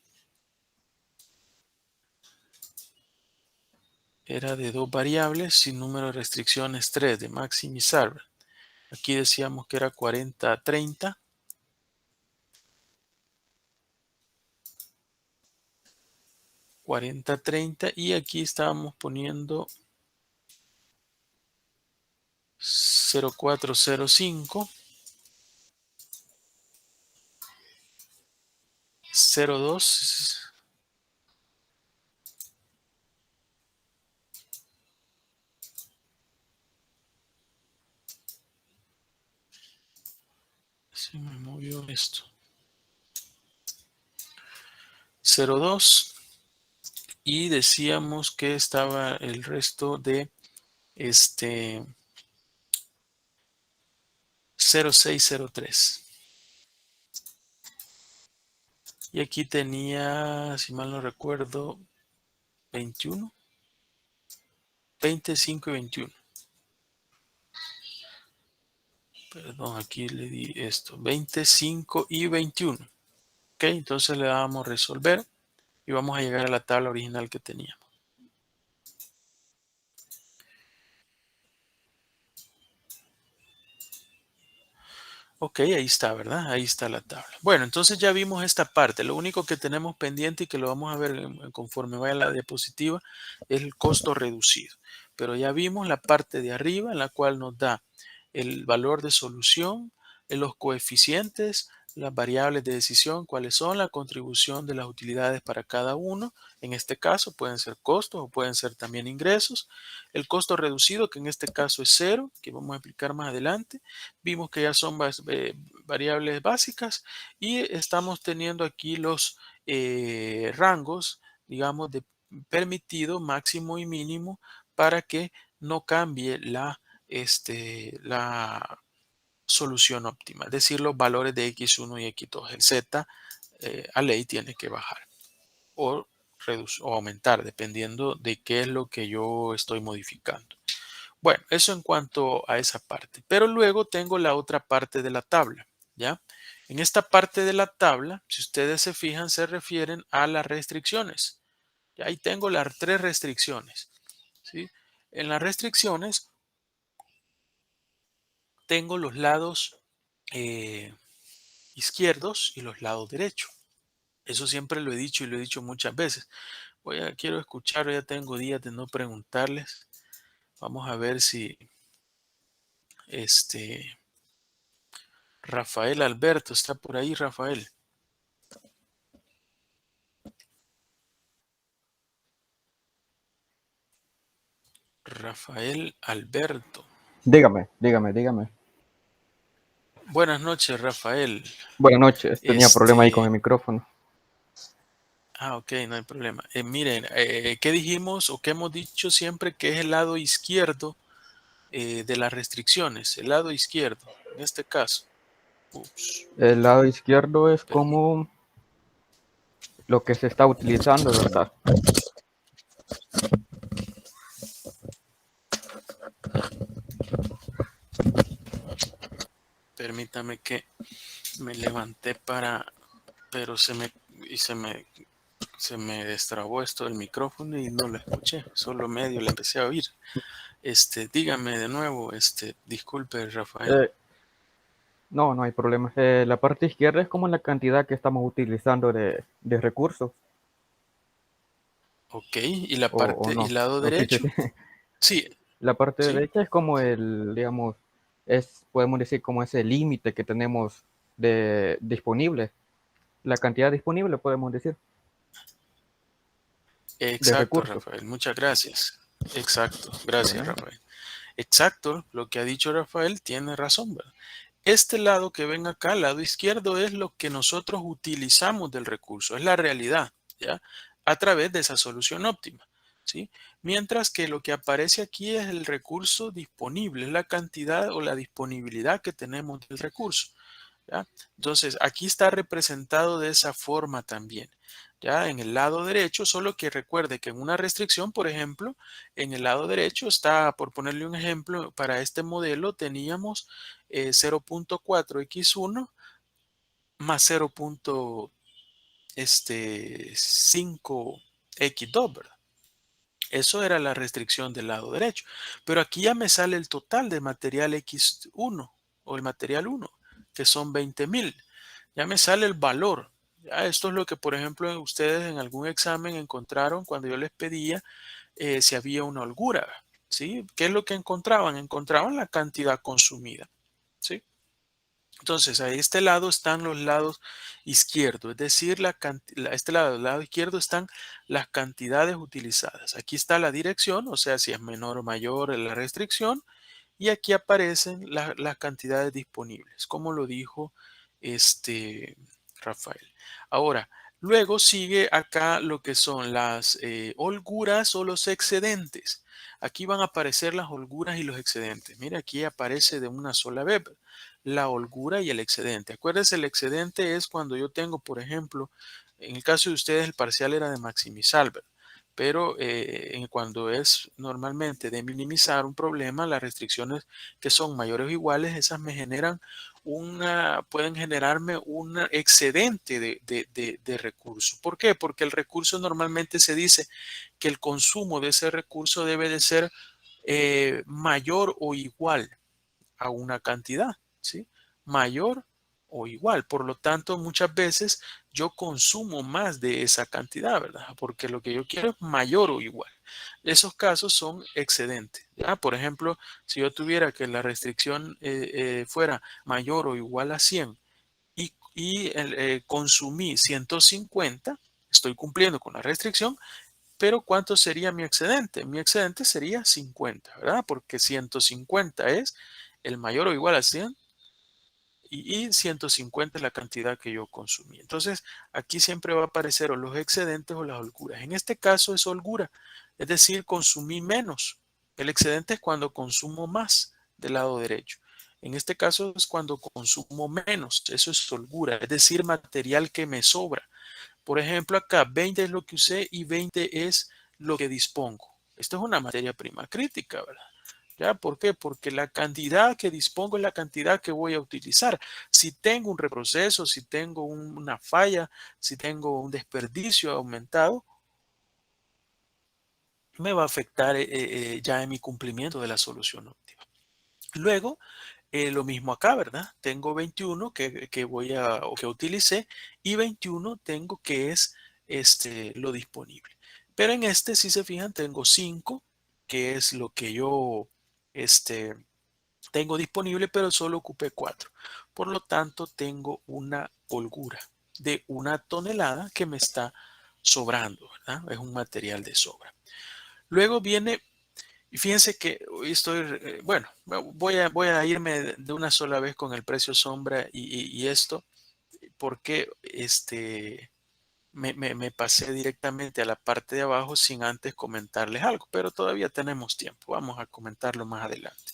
S1: Era de dos variables sin número de restricciones 3 de maximizar. Aquí decíamos que era 40-30. 40-30 y aquí estábamos poniendo 0405, 02, se me movió esto, 02 y decíamos que estaba el resto de este 0603. Y aquí tenía, si mal no recuerdo, 21, 25 y 21. Perdón, aquí le di esto, 25 y 21. Ok, entonces le damos resolver y vamos a llegar a la tabla original que teníamos. Ok, ahí está, ¿verdad? Ahí está la tabla. Bueno, entonces ya vimos esta parte. Lo único que tenemos pendiente y que lo vamos a ver conforme vaya la diapositiva es el costo reducido. Pero ya vimos la parte de arriba en la cual nos da el valor de solución, los coeficientes, las variables de decisión, cuáles son la contribución de las utilidades para cada uno. En este caso pueden ser costos o pueden ser también ingresos. El costo reducido, que en este caso es cero, que vamos a explicar más adelante. Vimos que ya son variables básicas y estamos teniendo aquí los rangos, digamos, de permitido máximo y mínimo para que no cambie la solución óptima, es decir, los valores de X1 y X2. El Z a ley tiene que bajar o, o aumentar dependiendo de qué es lo que yo estoy modificando. Bueno, eso en cuanto a esa parte. Pero luego tengo la otra parte de la tabla, ¿ya? En esta parte de la tabla, si ustedes se fijan, se refieren a las restricciones. Y ahí tengo las tres restricciones, ¿sí? En las restricciones tengo los lados izquierdos y los lados derechos. Eso siempre lo he dicho y lo he dicho muchas veces. Quiero escuchar, ya tengo días de no preguntarles. Vamos a ver si este Rafael Alberto está por ahí, Rafael. Rafael Alberto.
S2: Dígame.
S1: Buenas noches, Rafael.
S2: Buenas noches, tenía problema ahí con el
S1: Este,
S2: micrófono.
S1: ok, no hay problema. Miren, ¿qué dijimos o qué hemos dicho siempre que es el lado izquierdo de las restricciones? El lado izquierdo, en este caso. Ups,
S2: El lado izquierdo es
S1: permí-
S2: como lo que se está utilizando, ¿verdad?
S1: permítame que me levanté pero se me destrabó esto del micrófono y no lo escuché, solo medio le empecé a oír. Dígame de nuevo, disculpe, Rafael.
S2: Eh, no hay problema. La parte izquierda es como la cantidad que estamos utilizando de recursos,
S1: Ok, y la
S2: o
S1: parte, y
S2: no.
S1: lado
S2: No, sí, sí,
S1: derecho,
S2: sí.
S1: sí,
S2: La parte
S1: sí,
S2: derecha es como el, digamos, podemos decir como ese límite que tenemos de disponible. La cantidad disponible, podemos decir, de
S1: exacto,
S2: recursos.
S1: Rafael, muchas gracias. Exacto, gracias,
S2: Bueno,
S1: Rafael. Exacto, lo que ha dicho Rafael tiene razón, ¿verdad? Este lado que ven acá, el lado izquierdo, es lo que nosotros utilizamos del recurso, es la realidad, ¿ya? A través de esa solución óptima, ¿sí? Mientras que lo que aparece aquí es el recurso disponible, es la cantidad o la disponibilidad que tenemos del recurso, ¿ya? Entonces, aquí está representado de esa forma también, ¿ya? En el lado derecho, solo que recuerde que en una restricción, por ejemplo, en el lado derecho está, por ponerle un ejemplo, para este modelo teníamos 0.4x1 más 0.5x2, ¿verdad? Eso era la restricción del lado derecho. Pero aquí ya me sale el total de material X1 o el material 1, que son 20,000. Ya me sale el valor. Ya esto es lo que, por ejemplo, ustedes en algún examen encontraron cuando yo les pedía si había una holgura. ¿Sí? ¿Qué es lo que encontraban? Encontraban la cantidad consumida. ¿Sí? Entonces, a este lado están los lados izquierdos, es decir, este lado, el lado izquierdo están las cantidades utilizadas. Aquí está la dirección, o sea, si es menor o mayor la restricción, y aquí aparecen las cantidades disponibles, como lo dijo Rafael. Ahora, luego sigue acá lo que son las holguras o los excedentes. Aquí van a aparecer las holguras y los excedentes. Mira, aquí aparece de una sola vez la holgura y el excedente. Acuérdense, el excedente es cuando yo tengo, por ejemplo, en el caso de ustedes el parcial era de maximizar, ¿verdad? Pero cuando es normalmente de minimizar un problema, las restricciones que son mayores o iguales, esas me generan pueden generarme un excedente de recurso. ¿Por qué? Porque el recurso normalmente se dice que el consumo de ese recurso debe de ser mayor o igual a una cantidad, ¿sí? mayor o igual. Por lo tanto, muchas veces yo consumo más de esa cantidad, ¿verdad? Porque lo que yo quiero es mayor o igual. Esos casos son excedentes. ¿Ya? Por ejemplo, si yo tuviera que la restricción fuera mayor o igual a 100 y consumí 150, estoy cumpliendo con la restricción, pero ¿cuánto sería mi excedente? Mi excedente sería 50, ¿verdad? Porque 150 es el mayor o igual a 100 y 150 es la cantidad que yo consumí. Entonces, aquí siempre va a aparecer o los excedentes o las holguras. En este caso es holgura, es decir, consumí menos. El excedente es cuando consumo más del lado derecho. En este caso es cuando consumo menos. Eso es holgura, es decir, material que me sobra. Por ejemplo, acá 20 es lo que usé y 20 es lo que dispongo. Esto es una materia prima crítica, ¿verdad? ¿Ya? ¿Por qué? Porque la cantidad que dispongo es la cantidad que voy a utilizar. Si tengo un reproceso, si tengo una falla, si tengo un desperdicio aumentado, me va a afectar ya en mi cumplimiento de la solución óptima. Luego, lo mismo acá, ¿verdad? Tengo 21 que voy a o que utilicé y 21 tengo que es lo disponible. Pero en este, si se fijan, tengo 5 que es lo que yo este, tengo disponible, pero solo ocupé 4. Por lo tanto, tengo una holgura de 1 tonelada que me está sobrando, ¿verdad? Es un material de sobra. Luego viene, y fíjense que hoy estoy, bueno, voy a irme de una sola vez con el precio sombra y esto, porque me pasé directamente a la parte de abajo sin antes comentarles algo, pero todavía tenemos tiempo. Vamos a comentarlo más adelante.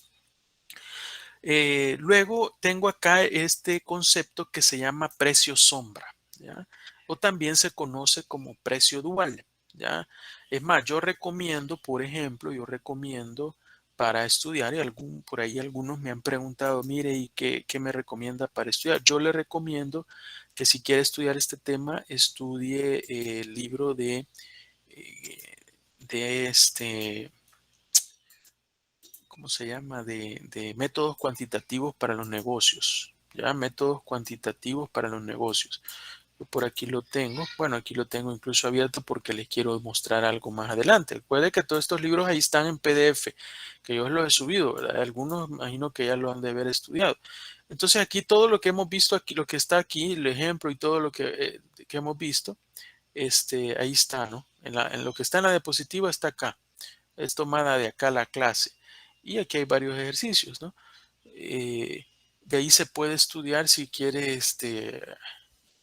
S1: Luego tengo acá este concepto que se llama precio sombra, ¿ya? O también se conoce como precio dual, ¿ya? Es más, yo recomiendo, por ejemplo, yo recomiendo para estudiar, y por ahí algunos me han preguntado, mire, ¿y qué me recomienda para estudiar? Yo le recomiendo que si quiere estudiar este tema, estudie el libro eh, de ¿cómo se llama? De métodos cuantitativos para los negocios. Ya, métodos cuantitativos para los negocios. Yo por aquí lo tengo. Bueno, aquí lo tengo incluso abierto porque les quiero mostrar algo más adelante. Puede que todos estos libros ahí están en PDF, que yo los he subido, ¿verdad? Algunos imagino que ya lo han de haber estudiado. Entonces aquí todo lo que hemos visto aquí, lo que está aquí, el ejemplo y todo lo que hemos visto, ahí está, ¿no? En lo que está en la diapositiva está acá. Es tomada de acá la clase. Y aquí hay varios ejercicios, ¿no? De ahí se puede estudiar si quiere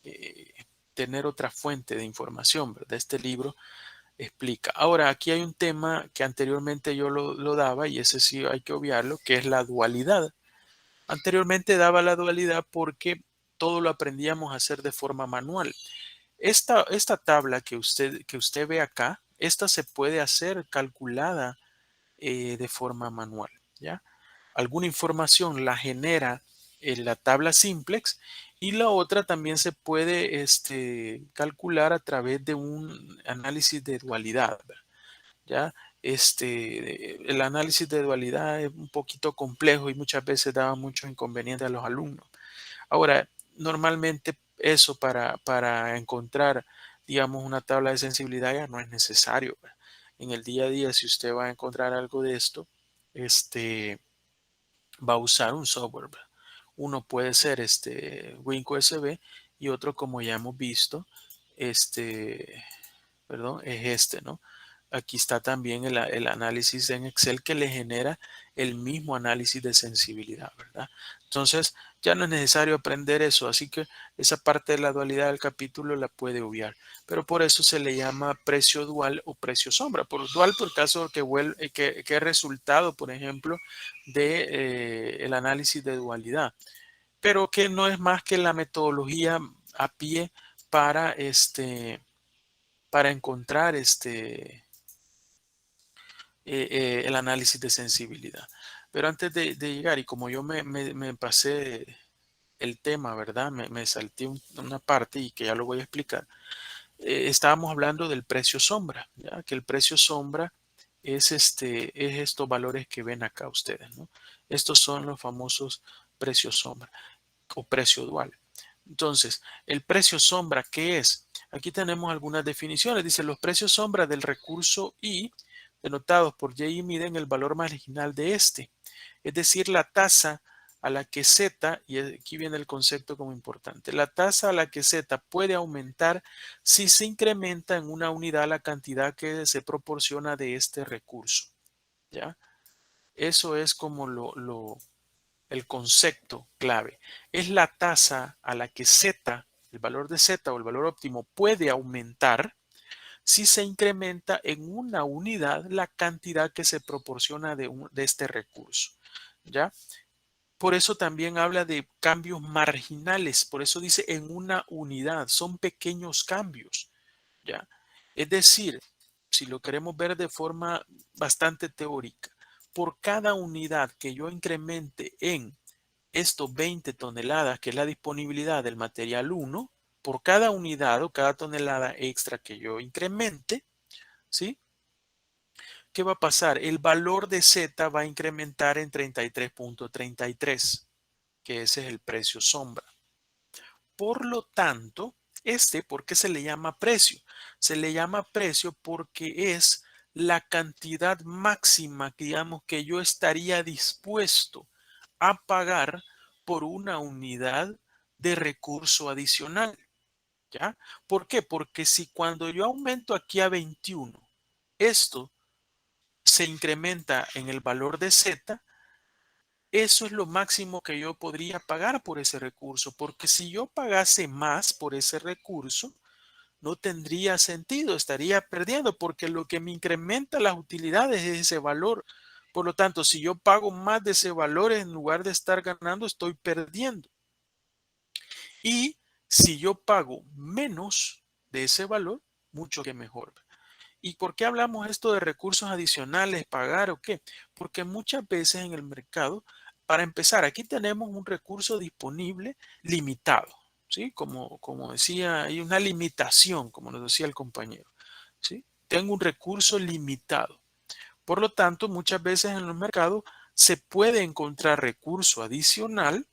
S1: eh, tener otra fuente de información, ¿verdad? Este libro explica. Ahora, aquí hay un tema que anteriormente yo lo daba y ese sí hay que obviarlo, que es la dualidad. Anteriormente daba la dualidad porque todo lo aprendíamos a hacer de forma manual. Esta tabla que usted ve acá, esta se puede hacer calculada de forma manual, ¿ya? Alguna información la genera en la tabla simplex y la otra también se puede calcular a través de un análisis de dualidad, ¿ya? El análisis de dualidad es un poquito complejo y muchas veces da muchos inconvenientes a los alumnos. Ahora, normalmente eso para encontrar, digamos, una tabla de sensibilidad ya no es necesario, ¿verdad? En el día a día, si usted va a encontrar algo de esto, va a usar un software, ¿verdad? Uno puede ser WinQSB y otro, como ya hemos visto, este, perdón, es ¿no? Aquí está también el análisis en Excel que le genera el mismo análisis de sensibilidad, ¿verdad? Entonces, ya no es necesario aprender eso, así que esa parte de la dualidad del capítulo la puede obviar, pero por eso se le llama precio dual o precio sombra. Por dual, por caso que es resultado, por ejemplo, de el análisis de dualidad, pero que no es más que la metodología a pie para para encontrar el análisis de sensibilidad. Pero antes de llegar, y como yo me pasé el tema, ¿verdad? Me salté una parte y que ya lo voy a explicar. Estábamos hablando del precio sombra, ¿ya? Que el precio sombra es estos valores que ven acá ustedes, ¿no? Estos son los famosos precios sombra. o precio dual. Entonces, el precio sombra, ¿qué es? Aquí tenemos algunas definiciones. Dice, los precios sombra del recurso I, denotados por Y, miden el valor marginal de este. Es decir, la tasa a la que Z, y aquí viene el concepto como importante, la tasa a la que Z puede aumentar si se incrementa en una unidad la cantidad que se proporciona de este recurso. ¿Ya? Eso es como el concepto clave. Es la tasa a la que Z, el valor de Z o el valor óptimo puede aumentar si se incrementa en una unidad la cantidad que se proporciona de este recurso. ¿Ya? Por eso también habla de cambios marginales, por eso dice en una unidad, son pequeños cambios, ¿ya? Es decir, si lo queremos ver de forma bastante teórica, por cada unidad que yo incremente en estos 20 toneladas, que es la disponibilidad del material 1, por cada unidad o cada tonelada extra que yo incremente, ¿sí? ¿Qué va a pasar? El valor de Z va a incrementar en 33.33, que ese es el precio sombra. Por lo tanto, ¿por qué se le llama precio? Se le llama precio porque es la cantidad máxima, digamos, que yo estaría dispuesto a pagar por una unidad de recurso adicional. ¿Ya? ¿Por qué? Porque si cuando yo aumento aquí a 21, esto se incrementa en el valor de Z, eso es lo máximo que yo podría pagar por ese recurso, porque si yo pagase más por ese recurso, no tendría sentido, estaría perdiendo, porque lo que me incrementa las utilidades es ese valor. Por lo tanto, si yo pago más de ese valor, en lugar de estar ganando, estoy perdiendo. Y si yo pago menos de ese valor, mucho que mejor. ¿Y por qué hablamos esto de recursos adicionales, pagar o qué? Porque muchas veces en el mercado, para empezar, aquí tenemos un recurso disponible limitado, ¿sí? Como decía, hay una limitación, como nos decía el compañero, ¿sí? Tengo un recurso limitado. Por lo tanto, muchas veces en los mercados se puede encontrar recurso adicional,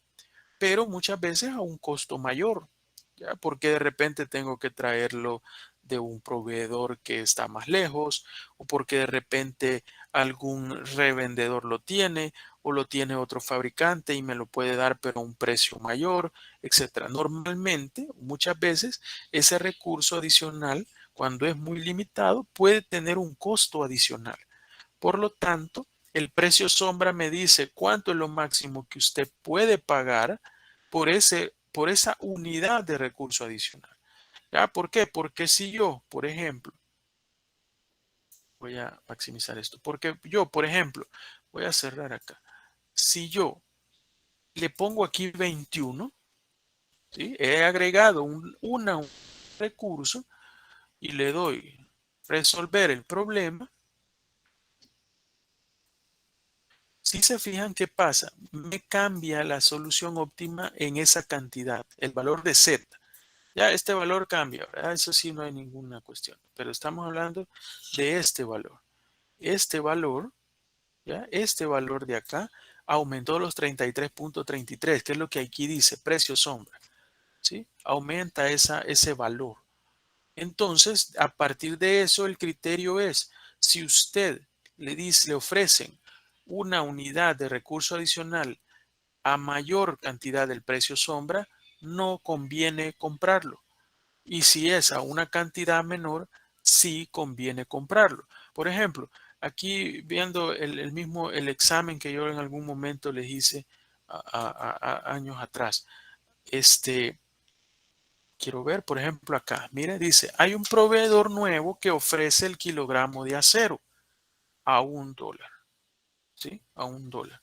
S1: pero muchas veces a un costo mayor, ¿ya? Porque de repente tengo que traerlo de un proveedor que está más lejos, o porque de repente algún revendedor lo tiene, o lo tiene otro fabricante y me lo puede dar pero a un precio mayor, etcétera. Normalmente, muchas veces, ese recurso adicional, cuando es muy limitado, puede tener un costo adicional. Por lo tanto, el precio sombra me dice cuánto es lo máximo que usted puede pagar por esa unidad de recurso adicional. ¿Ya? ¿Por qué? Porque si yo, por ejemplo, voy a maximizar esto, porque yo, por ejemplo, voy a cerrar acá. Si yo le pongo aquí 21, ¿sí? He agregado un recurso y le doy resolver el problema. Si se fijan qué pasa, me cambia la solución óptima en esa cantidad, el valor de Z. Ya este valor cambia, ¿verdad? Eso sí no hay ninguna cuestión, pero estamos hablando de este valor. Este valor, ¿ya? Este valor de acá aumentó los 33.33, que es lo que aquí dice, precio sombra, ¿sí? Aumenta ese valor. Entonces, a partir de eso, el criterio es, si usted le ofrecen una unidad de recurso adicional a mayor cantidad del precio sombra, no conviene comprarlo. Y si es a una cantidad menor, sí conviene comprarlo. Por ejemplo, aquí viendo el examen que yo en algún momento les hice años atrás, quiero ver, por ejemplo, acá, mire, dice, hay un proveedor nuevo que ofrece el kilogramo de acero a $1, ¿sí? A $1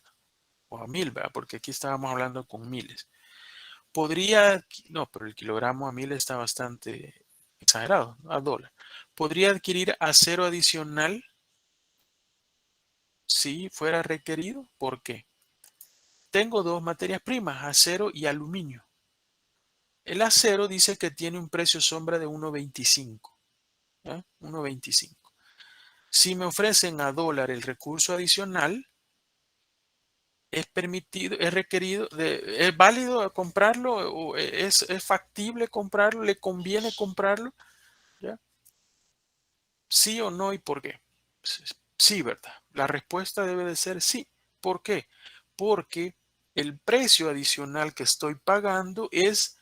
S1: o a 1000, ¿verdad? Porque aquí estábamos hablando con miles. No, pero el kilogramo a 1000 está bastante exagerado, a dólar. ¿Podría adquirir acero adicional si fuera requerido? ¿Por qué? Tengo dos materias primas, acero y aluminio. El acero dice que tiene un precio sombra de 1.25. 1.25. Si me ofrecen a dólar el recurso adicional, ¿Es permitido, es requerido, es válido comprarlo o es factible comprarlo? ¿Le conviene comprarlo? ¿Ya? ¿Sí o no y por qué? Sí, ¿verdad? La respuesta debe de ser sí. ¿Por qué? Porque el precio adicional que estoy pagando es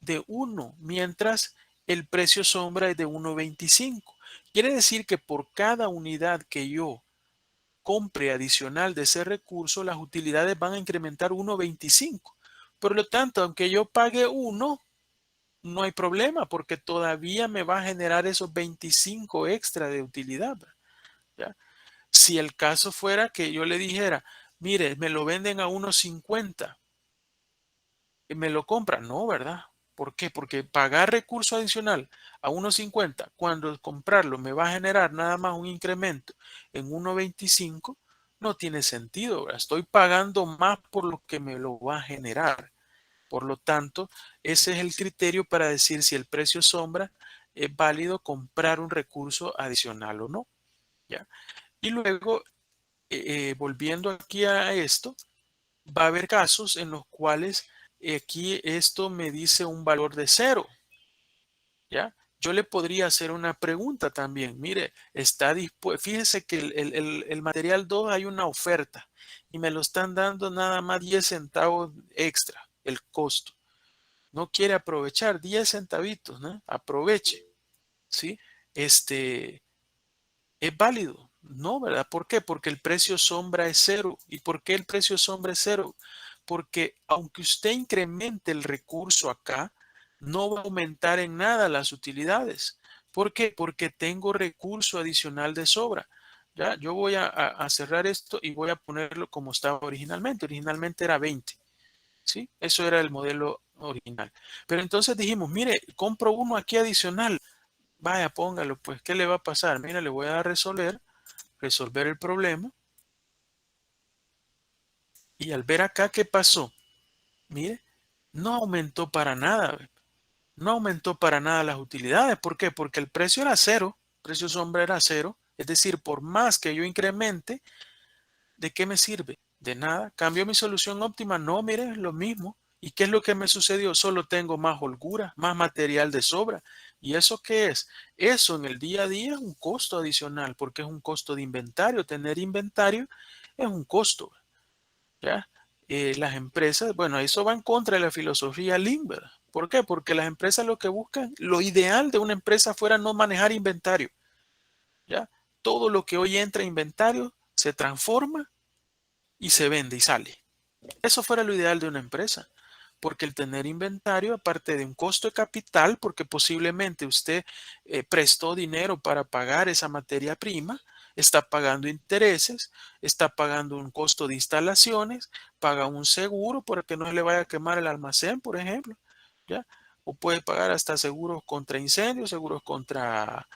S1: de 1, mientras el precio sombra es de 1.25. Quiere decir que por cada unidad que yo compre adicional de ese recurso, las utilidades van a incrementar 1.25. Por lo tanto, aunque yo pague 1, no hay problema porque todavía me va a generar esos 25 extra de utilidad. ¿Ya? Si el caso fuera que yo le dijera, mire, me lo venden a 1.50 y me lo compran, no, ¿verdad? ¿Por qué? Porque pagar recurso adicional a 1.50 cuando comprarlo me va a generar nada más un incremento en 1.25 no tiene sentido, ¿verdad? Estoy pagando más por lo que me lo va a generar. Por lo tanto, ese es el criterio para decir si el precio sombra es válido comprar un recurso adicional o no. ¿Ya? Y luego, volviendo aquí a esto, va a haber casos en los cuales aquí esto me dice un valor de cero. ¿Ya? Yo le podría hacer una pregunta también. Mire, está dispuesto, fíjese que el material 2 hay una oferta y me lo están dando nada más 10 centavos extra, el costo. No quiere aprovechar 10 centavitos, ¿no? Aproveche, ¿sí? Este, ¿es válido? No, ¿verdad? ¿Por qué? Porque el precio sombra es cero. ¿Y por qué el precio sombra es cero? Porque aunque usted incremente el recurso acá, no va a aumentar en nada las utilidades. ¿Por qué? Porque tengo recurso adicional de sobra. Ya, yo voy a cerrar esto y voy a ponerlo como estaba originalmente. Originalmente era 20. ¿Sí? Eso era el modelo original. Pero entonces dijimos, mire, compro uno aquí adicional. Vaya, póngalo, pues, ¿qué le va a pasar? Mira, le voy a dar resolver el problema. Y al ver acá qué pasó, mire, no aumentó para nada. No aumentó para nada las utilidades. ¿Por qué? Porque el precio era cero, el precio sombra era cero. Es decir, por más que yo incremente, ¿de qué me sirve? De nada. ¿Cambió mi solución óptima? No, mire, es lo mismo. ¿Y qué es lo que me sucedió? Solo tengo más holgura, más material de sobra. ¿Y eso qué es? Eso en el día a día es un costo adicional, porque es un costo de inventario. Tener inventario es un costo, ¿ya? Las empresas, bueno, eso va en contra de la filosofía Lean, ¿verdad? ¿Por qué? Porque las empresas lo que buscan, lo ideal de una empresa fuera no manejar inventario, ¿ya? Todo lo que hoy entra a inventario se transforma y se vende y sale. Eso fuera lo ideal de una empresa, porque el tener inventario, aparte de un costo de capital, porque posiblemente usted prestó dinero para pagar esa materia prima, está pagando intereses, está pagando un costo de instalaciones, paga un seguro para que no se le vaya a quemar el almacén, por ejemplo, ¿ya? O puede pagar hasta seguros contra incendios, seguros contra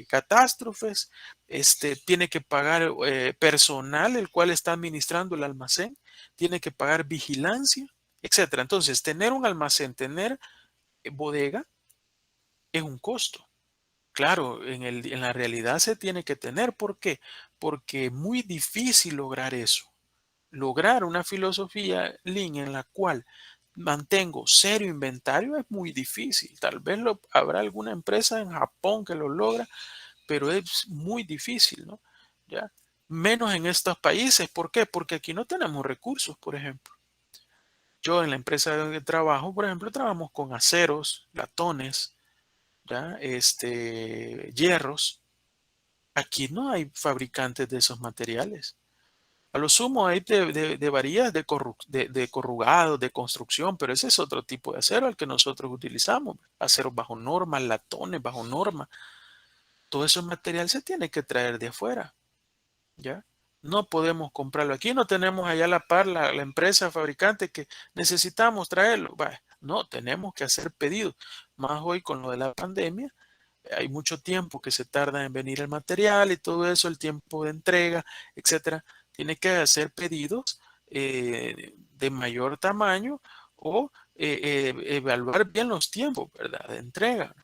S1: catástrofes, tiene que pagar personal, el cual está administrando el almacén, tiene que pagar vigilancia, etcétera. Entonces, tener un almacén, tener bodega es un costo. Claro, en la realidad se tiene que tener. ¿Por qué? Porque es muy difícil lograr eso. Lograr una filosofía Lean en la cual mantengo cero inventario es muy difícil. Tal vez habrá alguna empresa en Japón que lo logra, pero es muy difícil, ¿no? ¿Ya? Menos en estos países. ¿Por qué? Porque aquí no tenemos recursos, por ejemplo. Yo en la empresa de trabajo, por ejemplo, trabajamos con aceros, latones, ¿ya? Hierros. Aquí no hay fabricantes de esos materiales. A lo sumo hay de varillas de corrugados, de construcción, pero ese es otro tipo de acero al que nosotros utilizamos. Aceros bajo norma, latones bajo norma. Todo ese material se tiene que traer de afuera. ¿Ya? No podemos comprarlo aquí, no tenemos allá a la par la empresa fabricante que necesitamos traerlo. Bah, no, tenemos que hacer pedidos. Más hoy con lo de la pandemia, hay mucho tiempo que se tarda en venir el material y todo eso, el tiempo de entrega, etcétera. Tiene que hacer pedidos de mayor tamaño o evaluar bien los tiempos, ¿verdad? De entrega.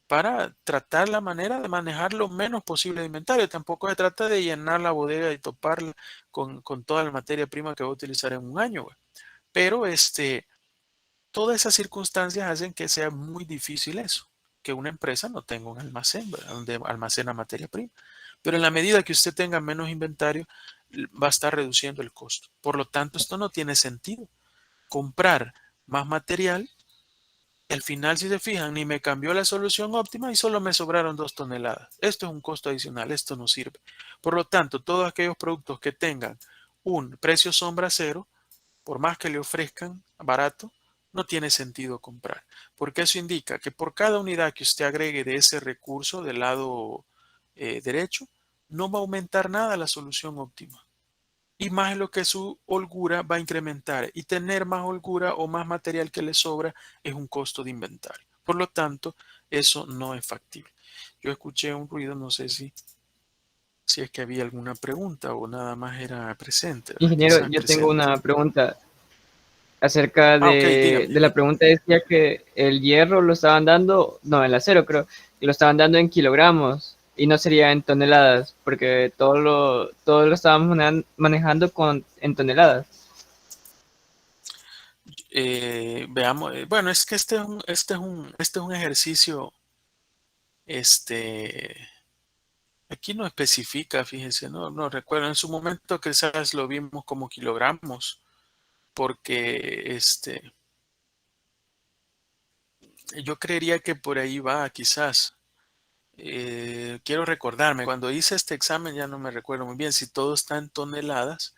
S1: para tratar la manera de manejar lo menos posible de inventario. Tampoco se trata de llenar la bodega y toparla con toda la materia prima que va a utilizar en un año, güey. Pero todas esas circunstancias hacen que sea muy difícil eso, que una empresa no tenga un almacén, ¿verdad? Donde almacena materia prima. Pero en la medida que usted tenga menos inventario, va a estar reduciendo el costo. Por lo tanto, esto no tiene sentido. Comprar más material, al final, si se fijan, ni me cambió la solución óptima y solo me sobraron 2 toneladas. Esto es un costo adicional, esto no sirve. Por lo tanto, todos aquellos productos que tengan un precio sombra cero, por más que le ofrezcan barato, no tiene sentido comprar, porque eso indica que por cada unidad que usted agregue de ese recurso del lado derecho, no va a aumentar nada la solución óptima. Y más lo que su holgura va a incrementar. Y tener más holgura o más material que le sobra es un costo de inventario. Por lo tanto, eso no es factible. Yo escuché un ruido, no sé si es que había alguna pregunta o nada más era presente, ¿verdad?
S3: Ingeniero,
S1: Quizás
S3: yo tengo
S1: presente.
S3: una pregunta acerca
S1: Ah, ok, dígame.
S3: de la pregunta decía que el hierro lo estaban dando, no, el acero creo, que lo estaban dando en kilogramos y no sería en toneladas, porque todo lo estábamos manejando en toneladas.
S1: Veamos, bueno, es que este es un ejercicio, este, aquí no especifica, fíjense, no recuerdo, en su momento quizás lo vimos como kilogramos, porque yo creería que por ahí va, quizás. Quiero recordarme, cuando hice este examen ya no me recuerdo muy bien si todo está en toneladas,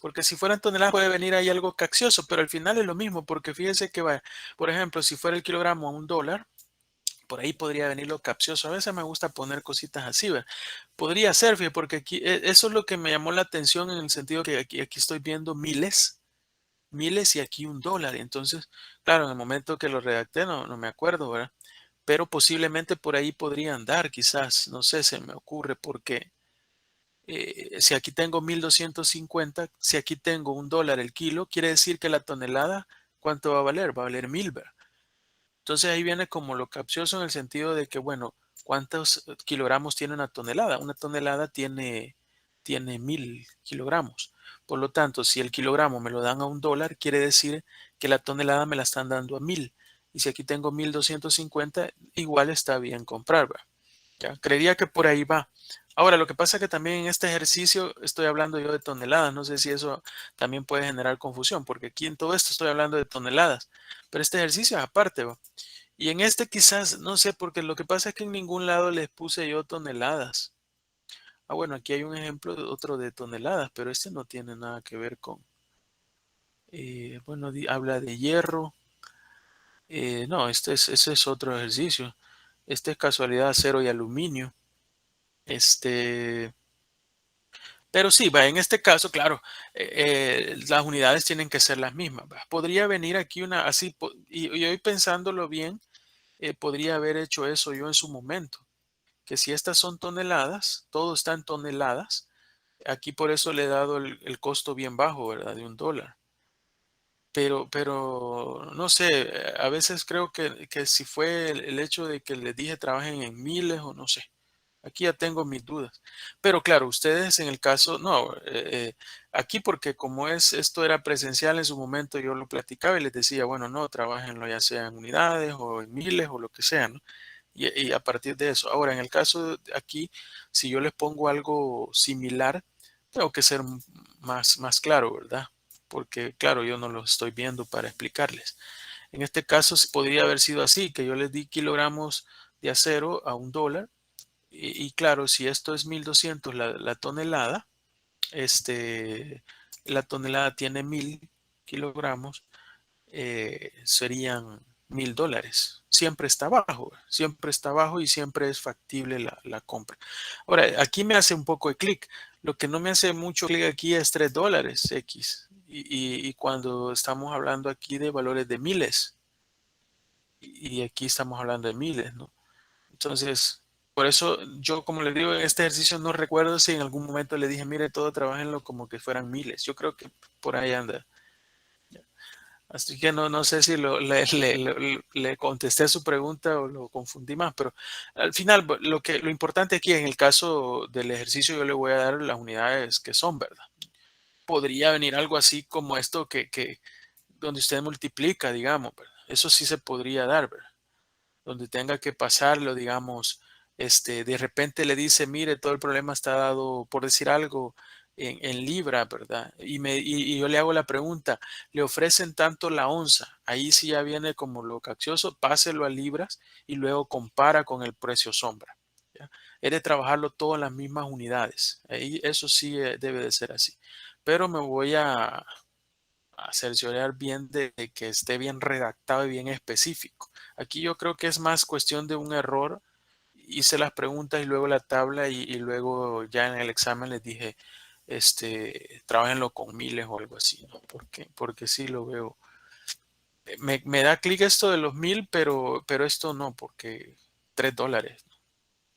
S1: porque si fueran toneladas puede venir ahí algo caccioso, pero al final es lo mismo, porque fíjense que va, por ejemplo, si fuera el kilogramo a $1, por ahí podría venir lo capcioso. A veces me gusta poner cositas así, ¿verdad? Podría ser, fíjate, porque aquí, eso es lo que me llamó la atención en el sentido que aquí estoy viendo miles y aquí $1. Y entonces, claro, en el momento que lo redacté no me acuerdo, ¿verdad? Pero posiblemente por ahí podría andar, quizás, no sé, se me ocurre, porque si aquí tengo 1,250, si aquí tengo $1 el kilo, quiere decir que la tonelada, ¿cuánto va a valer? Va a valer 1,000, ¿verdad? Entonces ahí viene como lo capcioso en el sentido de que, bueno, ¿cuántos kilogramos tiene una tonelada? Una tonelada tiene 1,000 kilogramos. Por lo tanto, si el kilogramo me lo dan a $1, quiere decir que la tonelada me la están dando a 1,000. Y si aquí tengo 1,250, igual está bien comprar, ¿verdad? Ya, creería que por ahí va. Ahora, lo que pasa es que también en este ejercicio estoy hablando yo de toneladas. No sé si eso también puede generar confusión, porque aquí en todo esto estoy hablando de toneladas. Pero este ejercicio es aparte, ¿va? Y en este quizás, no sé, porque lo que pasa es que en ningún lado les puse yo toneladas. Ah, bueno, aquí hay un ejemplo de otro de toneladas, pero este no tiene nada que ver con, bueno, habla de hierro. No, ese es otro ejercicio. Este es casualidad acero y aluminio. Este, pero sí, va, en este caso, claro, las unidades tienen que ser las mismas. Va. Podría venir aquí una así, y hoy pensándolo bien, podría haber hecho eso yo en su momento, que si estas son toneladas, todo está en toneladas, aquí por eso le he dado el costo bien bajo, ¿verdad? De $1. Pero no sé, a veces creo que si fue el hecho de que les dije trabajen en miles o no sé. Aquí ya tengo mis dudas. Pero claro, ustedes en el caso, no, aquí porque como esto era presencial en su momento, yo lo platicaba y les decía, bueno, no, trabajenlo ya sea en unidades o en miles o lo que sea, ¿no? Y a partir de eso. Ahora, en el caso de aquí, si yo les pongo algo similar, tengo que ser más claro, ¿verdad? Porque claro, yo no lo estoy viendo para explicarles. En este caso, podría haber sido así, que yo les di kilogramos de acero a $1. Y claro, si esto es 1,200 la tonelada, la tonelada tiene 1,000 kilogramos, serían $1,000. Siempre está bajo y siempre es factible la compra. Ahora, aquí me hace un poco de clic. Lo que no me hace mucho clic aquí es $3 X. Y cuando estamos hablando aquí de valores de miles, y aquí estamos hablando de miles, ¿no? Entonces, por eso yo, como les digo, en este ejercicio no recuerdo si en algún momento le dije, mire, todo trabajenlo como que fueran miles. Yo creo que por ahí anda. Así que no sé si le contesté su pregunta o lo confundí más, pero al final lo importante aquí en el caso del ejercicio yo le voy a dar las unidades que son, ¿verdad? Podría venir algo así como esto que donde usted multiplica, digamos, ¿verdad? Eso sí se podría dar, ¿verdad? Donde tenga que pasarlo, digamos, de repente le dice, mire, todo el problema está dado, por decir algo, en libra, ¿verdad? Y yo le hago la pregunta, le ofrecen tanto la onza, ahí sí ya viene como lo caccioso, páselo a libras y luego compara con el precio sombra, ¿ya? Es de trabajarlo todo en las mismas unidades, ahí eso sí debe de ser así, pero me voy a cerciorar bien de que esté bien redactado y bien específico. Aquí yo creo que es más cuestión de un error. Hice las preguntas y luego la tabla y luego ya en el examen les dije, trabajenlo con miles o algo así, ¿no? Porque sí lo veo. Me da clic esto de los 1000, pero esto no, porque $3, ¿no?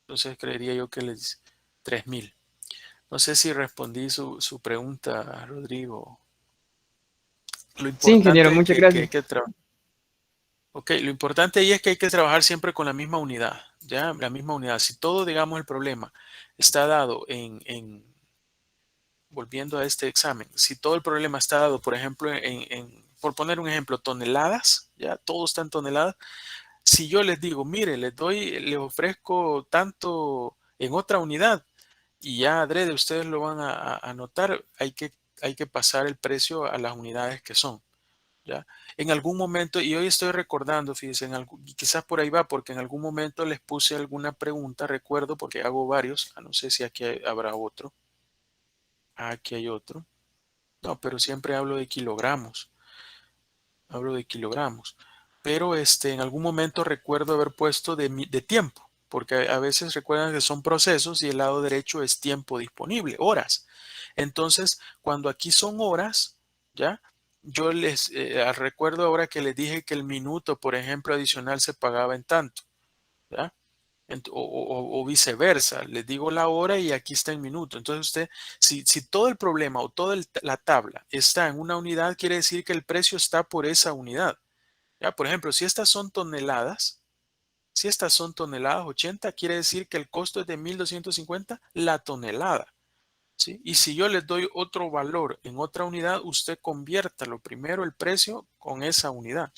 S1: Entonces creería yo que les 3000. No sé si respondí su pregunta, Rodrigo. Lo
S3: Sí, ingeniero,
S1: importante es
S3: muchas
S1: que hay
S3: gracias.
S1: que trabajar. Ok, lo importante ahí es que hay que trabajar siempre con la misma unidad, ¿ya? La misma unidad. Si todo, digamos, el problema está dado volviendo a este examen, si todo el problema está dado, por ejemplo, por poner un ejemplo, toneladas, ¿ya? Todo está en toneladas. Si yo les digo, mire, les ofrezco tanto en otra unidad y ya adrede ustedes lo van a anotar, hay que pasar el precio a las unidades que son. ¿Ya? En algún momento, y hoy estoy recordando, fíjense, y quizás por ahí va, porque en algún momento les puse alguna pregunta, recuerdo, porque hago varios, no sé si aquí habrá otro. Aquí hay otro. No, pero siempre hablo de kilogramos. Pero en algún momento recuerdo haber puesto de tiempo, porque a veces recuerdan que son procesos y el lado derecho es tiempo disponible, horas. Entonces, cuando aquí son horas, ¿ya? Yo les recuerdo ahora que les dije que el minuto, por ejemplo, adicional se pagaba en tanto, ¿ya? O viceversa, les digo la hora y aquí está en minuto. Entonces usted, si todo el problema o toda la tabla está en una unidad, quiere decir que el precio está por esa unidad. ¿Ya? Por ejemplo, si estas son toneladas 80, quiere decir que el costo es de 1250 la tonelada. ¿Sí? Y si yo les doy otro valor en otra unidad, usted convierta lo primero el precio con esa unidad.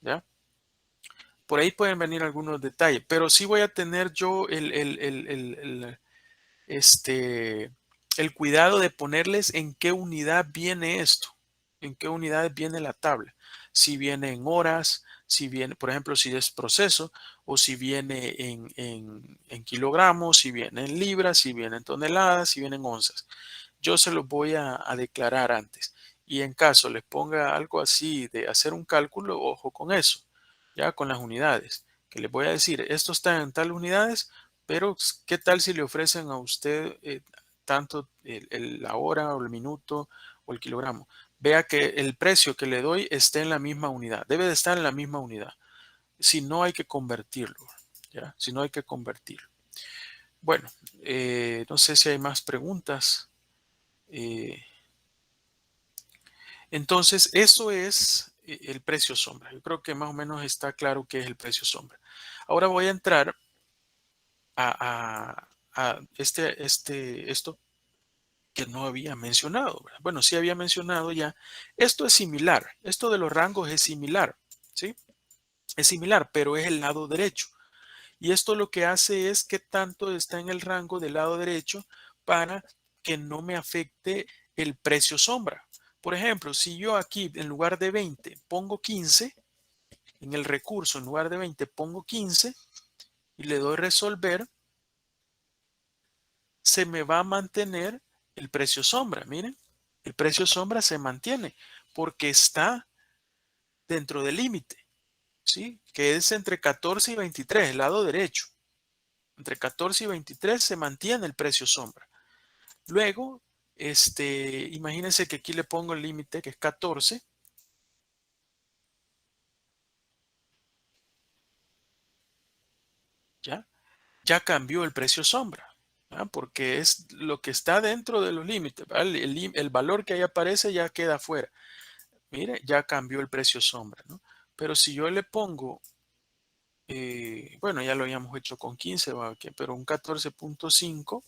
S1: ¿Ya? Por ahí pueden venir algunos detalles, pero sí voy a tener yo el cuidado de ponerles en qué unidad viene esto, en qué unidad viene la tabla. Si viene en horas, si viene, por ejemplo, si es proceso, o si viene en kilogramos, si viene en libras, si viene en toneladas, si viene en onzas. Yo se los voy a declarar antes. Y en caso les ponga algo así de hacer un cálculo, ojo con eso, ya con las unidades, que les voy a decir, esto está en tal unidades, pero ¿qué tal si le ofrecen a usted tanto la hora o el minuto o el kilogramo? Vea que el precio que le doy esté en la misma unidad, debe de estar en la misma unidad. Si no hay que convertirlo, ¿ya? Si no hay que convertirlo. Bueno, no sé si hay más preguntas. Eh, Entonces, eso es el precio sombra. Yo creo que más o menos está claro qué es el precio sombra. Ahora voy a entrar a esto que no había mencionado, ¿verdad? Bueno, sí había mencionado ya. Esto es similar. Esto de los rangos es similar, ¿sí? Es similar, pero es el lado derecho. Y esto lo que hace es que tanto está en el rango del lado derecho para que no me afecte el precio sombra. Por ejemplo, si yo aquí en lugar de 20 pongo 15, en el recurso en lugar de 20 pongo 15 y le doy resolver, se me va a mantener el precio sombra. Miren, el precio sombra se mantiene porque está dentro del límite, ¿sí? Que es entre 14 y 23, el lado derecho. Entre 14 y 23 se mantiene el precio sombra. Luego, imagínense que aquí le pongo el límite que es 14. ¿Ya? Ya cambió el precio sombra, ¿ya? Porque es lo que está dentro de los límites, ¿vale? El valor que ahí aparece ya queda fuera. mire, ya cambió el precio sombra, ¿no? Pero si yo le pongo, bueno, ya lo habíamos hecho con 15, pero un 14.5,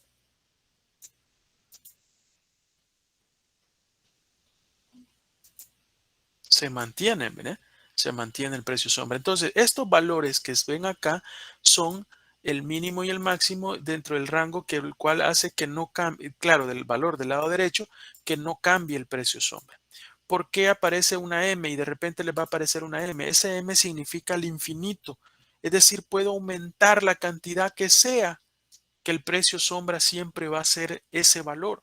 S1: se mantiene, ¿verdad? Se mantiene el precio sombra. Entonces, estos valores que ven acá son el mínimo y el máximo dentro del rango que el cual hace que no cambie, claro, del valor del lado derecho, que no cambie el precio sombra. ¿Por qué aparece una M y de repente les va a aparecer una M? Ese M significa el infinito. Es decir, puedo aumentar la cantidad que sea, que el precio sombra siempre va a ser ese valor.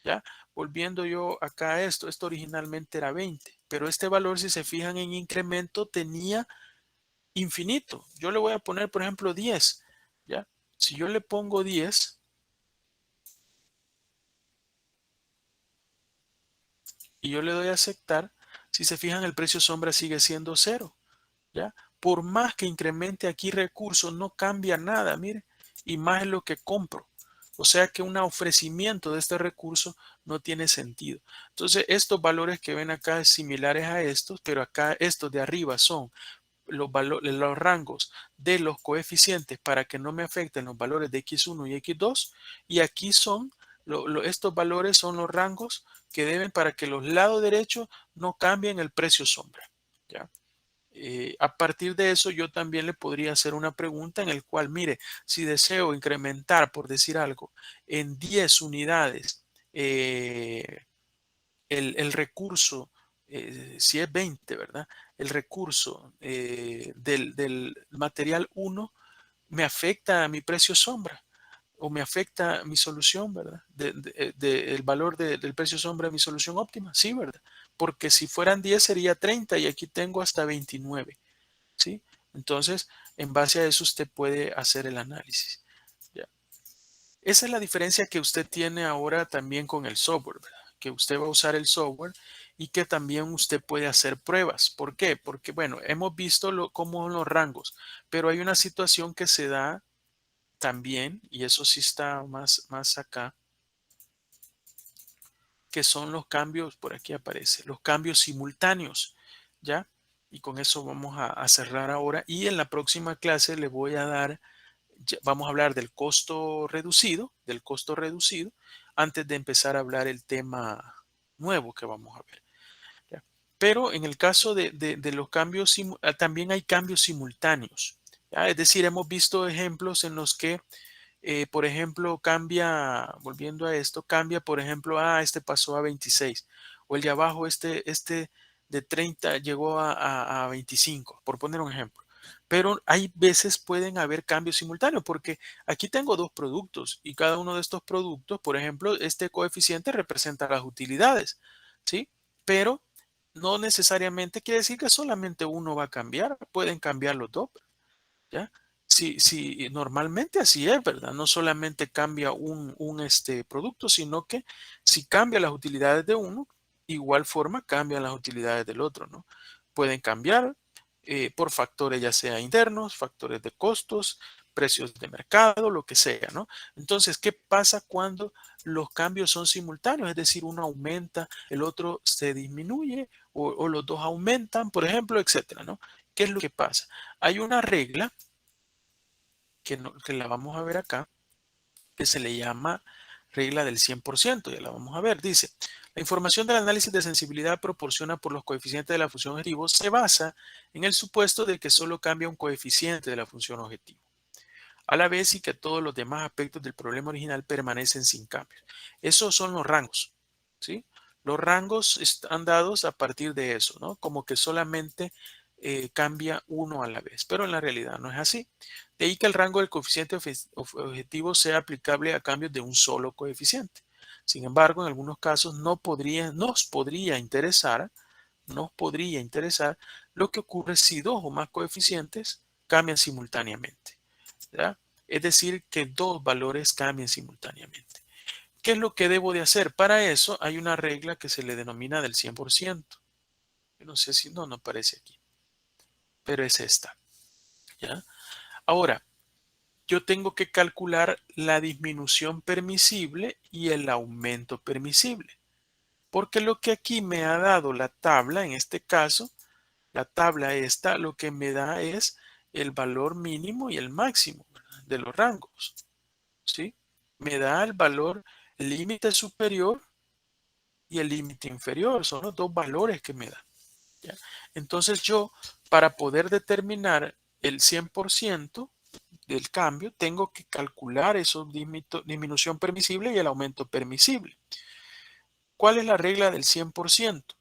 S1: ¿Ya? Volviendo yo acá a esto originalmente era 20, pero este valor, si se fijan en incremento, tenía infinito. Yo le voy a poner, por ejemplo, 10, ¿ya? Si yo le pongo 10 y yo le doy a aceptar, si se fijan, el precio sombra sigue siendo 0, ¿ya? Por más que incremente aquí recursos, no cambia nada, mire, y más es lo que compro. O sea que un ofrecimiento de este recurso no tiene sentido. Entonces, estos valores que ven acá es similares a estos, pero acá estos de arriba son los rangos de los coeficientes para que no me afecten los valores de X1 y X2. Y aquí son, estos valores son los rangos que deben para que los lados derechos no cambien el precio sombra. ¿Ya? A partir de eso, yo también le podría hacer una pregunta en el cual, mire, si deseo incrementar, por decir algo, en 10 unidades el recurso, si es 20, ¿verdad? El recurso del material 1 me afecta a mi precio sombra o me afecta mi solución, ¿verdad? El valor del precio sombra de mi solución óptima, sí, ¿verdad? Porque si fueran 10 sería 30 y aquí tengo hasta 29. ¿Sí? Entonces, en base a eso usted puede hacer el análisis. ¿Ya? Esa es la diferencia que usted tiene ahora también con el software, ¿verdad? Que usted va a usar el software y que también usted puede hacer pruebas. ¿Por qué? Porque, bueno, hemos visto cómo son los rangos, pero hay una situación que se da también, y eso sí está más acá, que son los cambios, por aquí aparece, los cambios simultáneos, ¿ya? Y con eso vamos a cerrar ahora y en la próxima clase le voy a dar, vamos a hablar del costo reducido, antes de empezar a hablar el tema nuevo que vamos a ver, ¿ya? Pero en el caso de los cambios, también hay cambios simultáneos, ¿ya? Es decir, hemos visto ejemplos en los que por ejemplo, cambia, volviendo a esto, cambia, por ejemplo, este pasó a 26, o el de abajo, este de 30 llegó a 25, por poner un ejemplo. Pero hay veces pueden haber cambios simultáneos, porque aquí tengo dos productos y cada uno de estos productos, por ejemplo, este coeficiente representa las utilidades, ¿sí? Pero no necesariamente quiere decir que solamente uno va a cambiar, pueden cambiar los dos, ¿ya? Sí, sí, normalmente así es, ¿verdad? No solamente cambia un producto, sino que si cambia las utilidades de uno, igual forma cambian las utilidades del otro, ¿no? Pueden cambiar por factores ya sea internos, factores de costos, precios de mercado, lo que sea, ¿no? Entonces, ¿qué pasa cuando los cambios son simultáneos? Es decir, uno aumenta, el otro se disminuye o los dos aumentan, por ejemplo, etcétera, ¿no? ¿Qué es lo que pasa? Hay una regla que la vamos a ver acá, que se le llama regla del 100%, ya la vamos a ver. Dice, la información del análisis de sensibilidad proporciona por los coeficientes de la función objetivo se basa en el supuesto de que solo cambia un coeficiente de la función objetivo, a la vez y que todos los demás aspectos del problema original permanecen sin cambios. Esos son los rangos, ¿sí? Los rangos están dados a partir de eso, ¿no? Como que solamente cambia uno a la vez, pero en la realidad no es así. De ahí que el rango del coeficiente objetivo sea aplicable a cambios de un solo coeficiente. Sin embargo, en algunos casos nos podría interesar lo que ocurre si dos o más coeficientes cambian simultáneamente, ¿ya? Es decir, que dos valores cambien simultáneamente. ¿Qué es lo que debo de hacer? Para eso hay una regla que se le denomina del 100%. Yo no sé si no aparece aquí, pero es esta, ¿ya? Ahora, yo tengo que calcular la disminución permisible y el aumento permisible. Porque lo que aquí me ha dado la tabla, en este caso, la tabla esta, lo que me da es el valor mínimo y el máximo, ¿verdad?, de los rangos, ¿sí? Me da el valor, el límite superior y el límite inferior. Son los dos valores que me da, ¿ya? Entonces yo, para poder determinar el 100% del cambio, tengo que calcular esa disminución permisible y el aumento permisible. ¿Cuál es la regla del 100%?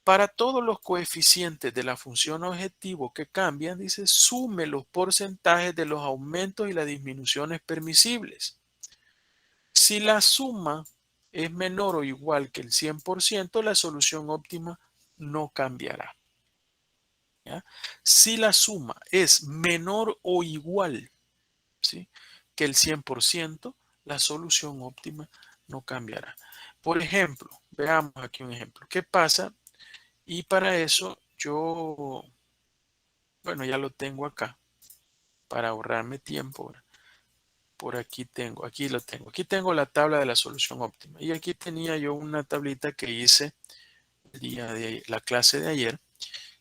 S1: Para todos los coeficientes de la función objetivo que cambian, dice, sume los porcentajes de los aumentos y las disminuciones permisibles. Si la suma es menor o igual que el 100%, la solución óptima no cambiará, ¿ya? Si la suma es menor o igual, ¿sí?, que el 100%, la solución óptima no cambiará. Por ejemplo, veamos aquí un ejemplo. ¿Qué pasa? Y para eso yo, bueno, ya lo tengo acá, para ahorrarme tiempo. Por aquí lo tengo. Aquí tengo la tabla de la solución óptima. Y aquí tenía yo una tablita que hice el día de la clase de ayer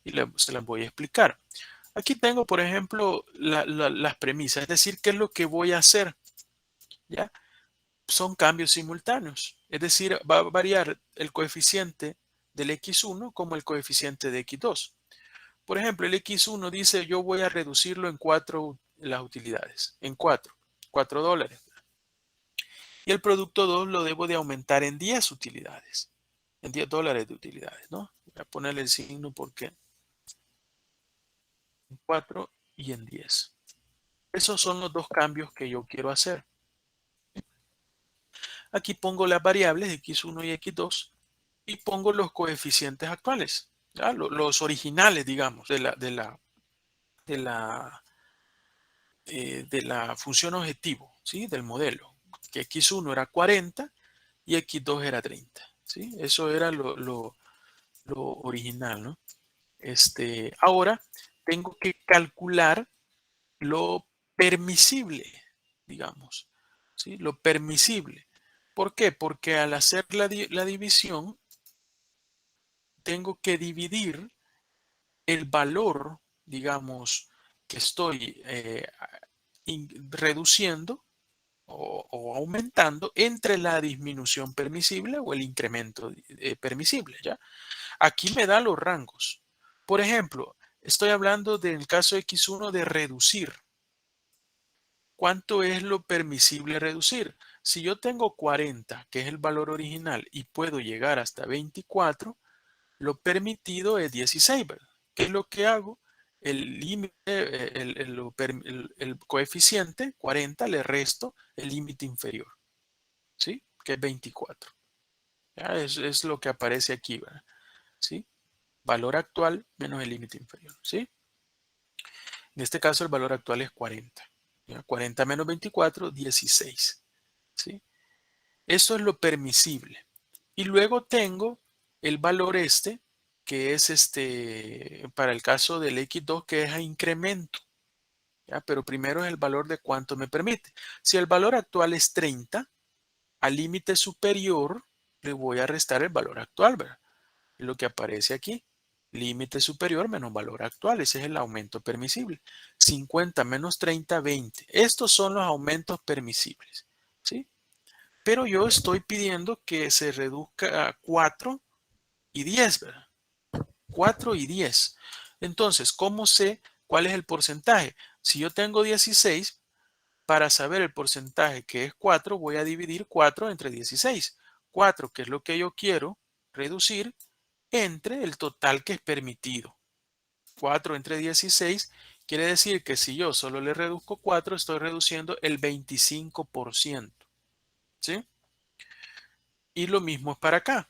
S1: y se las voy a explicar. Aquí tengo, por ejemplo, las premisas, es decir, qué es lo que voy a hacer, ¿ya? Son cambios simultáneos, es decir, va a variar el coeficiente del x1 como el coeficiente de x2. Por ejemplo, el x1 dice yo voy a reducirlo en 4 las utilidades, en 4 dólares. Y el producto 2 lo debo de aumentar en 10 utilidades, en 10 dólares de utilidades, ¿no? Voy a ponerle el signo porque en 4 y en 10. Esos son los dos cambios que yo quiero hacer. Aquí pongo las variables x1 y x2 y pongo los coeficientes actuales, ¿ya? Los originales, digamos, de la función objetivo, ¿sí?, del modelo, que x1 era 40 y x2 era 30, ¿sí? Eso era lo original, ¿no? Ahora tengo que calcular lo permisible, digamos, ¿sí? Lo permisible. ¿Por qué? Porque al hacer la división, tengo que dividir el valor, digamos, que estoy reduciendo o aumentando entre la disminución permisible o el incremento permisible, ¿ya? Aquí me da los rangos. Por ejemplo, estoy hablando del caso X1 de reducir. ¿Cuánto es lo permisible reducir? Si yo tengo 40, que es el valor original, y puedo llegar hasta 24, lo permitido es 16, ¿verdad? ¿Qué es lo que hago? El límite, el coeficiente 40 le resto el límite inferior, ¿sí? Que es 24. ¿Ya? Es lo que aparece aquí, ¿verdad? ¿Sí? Valor actual menos el límite inferior, ¿sí? En este caso el valor actual es 40. ¿Ya? 40 menos 24, 16. ¿Sí? Eso es lo permisible. Y luego tengo el valor que es para el caso del X2, que es a incremento. ¿Ya? Pero primero es el valor de cuánto me permite. Si el valor actual es 30, al límite superior le voy a restar el valor actual, ¿verdad? Lo que aparece aquí. Límite superior menos valor actual. Ese es el aumento permisible. 50 menos 30, 20. Estos son los aumentos permisibles, ¿sí? Pero yo estoy pidiendo que se reduzca a 4 y 10, ¿verdad? 4 y 10. Entonces, ¿cómo sé cuál es el porcentaje? Si yo tengo 16, para saber el porcentaje que es 4, voy a dividir 4 entre 16. 4, que es lo que yo quiero reducir, entre el total que es permitido. 4 entre 16 quiere decir que si yo solo le reduzco 4, estoy reduciendo el 25%. ¿Sí? Y lo mismo es para acá.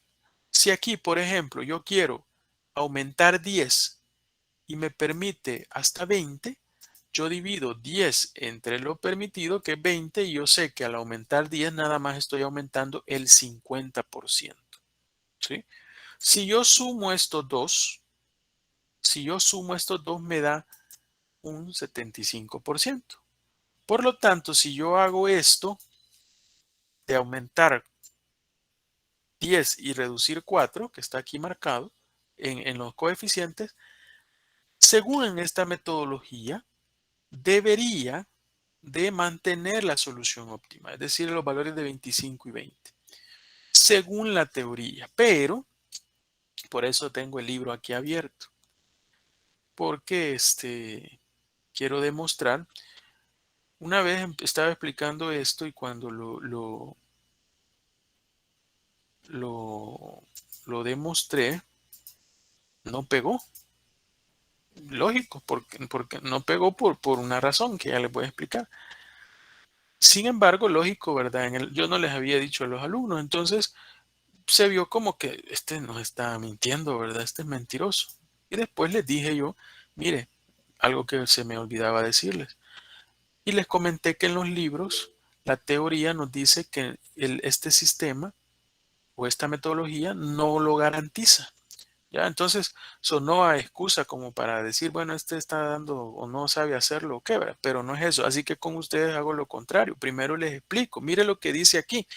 S1: Si aquí, por ejemplo, yo quiero aumentar 10 y me permite hasta 20, yo divido 10 entre lo permitido, que es 20, y yo sé que al aumentar 10 nada más estoy aumentando el 50%. ¿Sí? Si yo sumo estos dos, me da un 75%. Por lo tanto, si yo hago esto de aumentar 10 y reducir 4, que está aquí marcado en los coeficientes, según en esta metodología, debería de mantener la solución óptima, es decir, los valores de 25 y 20, según la teoría. Pero, por eso tengo el libro aquí abierto, porque quiero demostrar. Una vez estaba explicando esto y cuando lo demostré, no pegó. Lógico, porque no pegó por una razón que ya les voy a explicar. Sin embargo, lógico, ¿verdad? Yo no les había dicho a los alumnos, entonces se vio como que nos está mintiendo, ¿verdad? Este es mentiroso. Y después les dije yo, mire, algo que se me olvidaba decirles. Y les comenté que en los libros la teoría nos dice que este sistema o esta metodología no lo garantiza. ¿Ya? Entonces sonó a excusa como para decir, bueno, está dando o no sabe hacerlo o quebra, pero no es eso. Así que con ustedes hago lo contrario. Primero les explico. Mire lo que dice aquí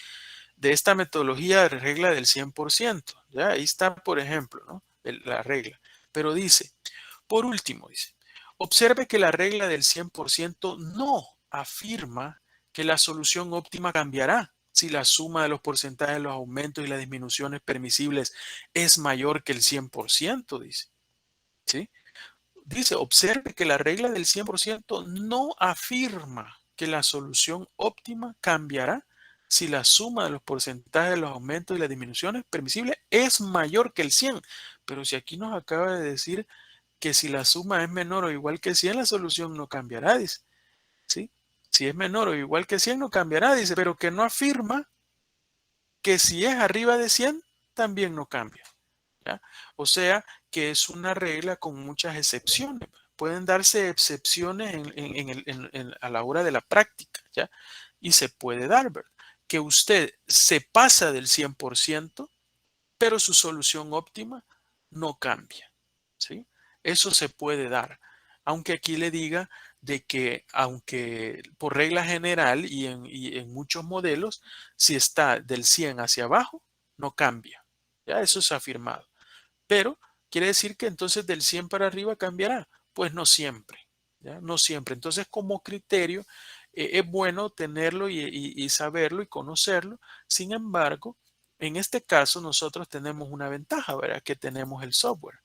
S1: de esta metodología de regla del 100%. ¿Ya? Ahí está, por ejemplo, ¿no? La regla. Pero dice, por último, dice, observe que la regla del 100% no afirma que la solución óptima cambiará si la suma de los porcentajes de los aumentos y las disminuciones permisibles es mayor que el 100%, dice. ¿Sí? Dice, observe que la regla del 100% no afirma que la solución óptima cambiará si la suma de los porcentajes de los aumentos y las disminuciones permisibles es mayor que el 100. Pero si aquí nos acaba de decir que si la suma es menor o igual que 100, la solución no cambiará, dice. ¿Sí? Si es menor o igual que 100, no cambiará, dice, pero que no afirma que si es arriba de 100, también no cambia. ¿Ya? O sea, que es una regla con muchas excepciones. Pueden darse excepciones a la hora de la práctica, ¿ya? Y se puede dar, ¿verdad? Que usted se pasa del 100%, pero su solución óptima no cambia, ¿sí? Eso se puede dar, aunque aquí le diga de que aunque por regla general y en muchos modelos, si está del 100 hacia abajo, no cambia. Ya eso es afirmado. Pero quiere decir que entonces del 100 para arriba cambiará. Pues no siempre, ¿ya? No siempre. Entonces como criterio es bueno tenerlo y saberlo y conocerlo. Sin embargo, en este caso nosotros tenemos una ventaja, ¿verdad? Que tenemos el software.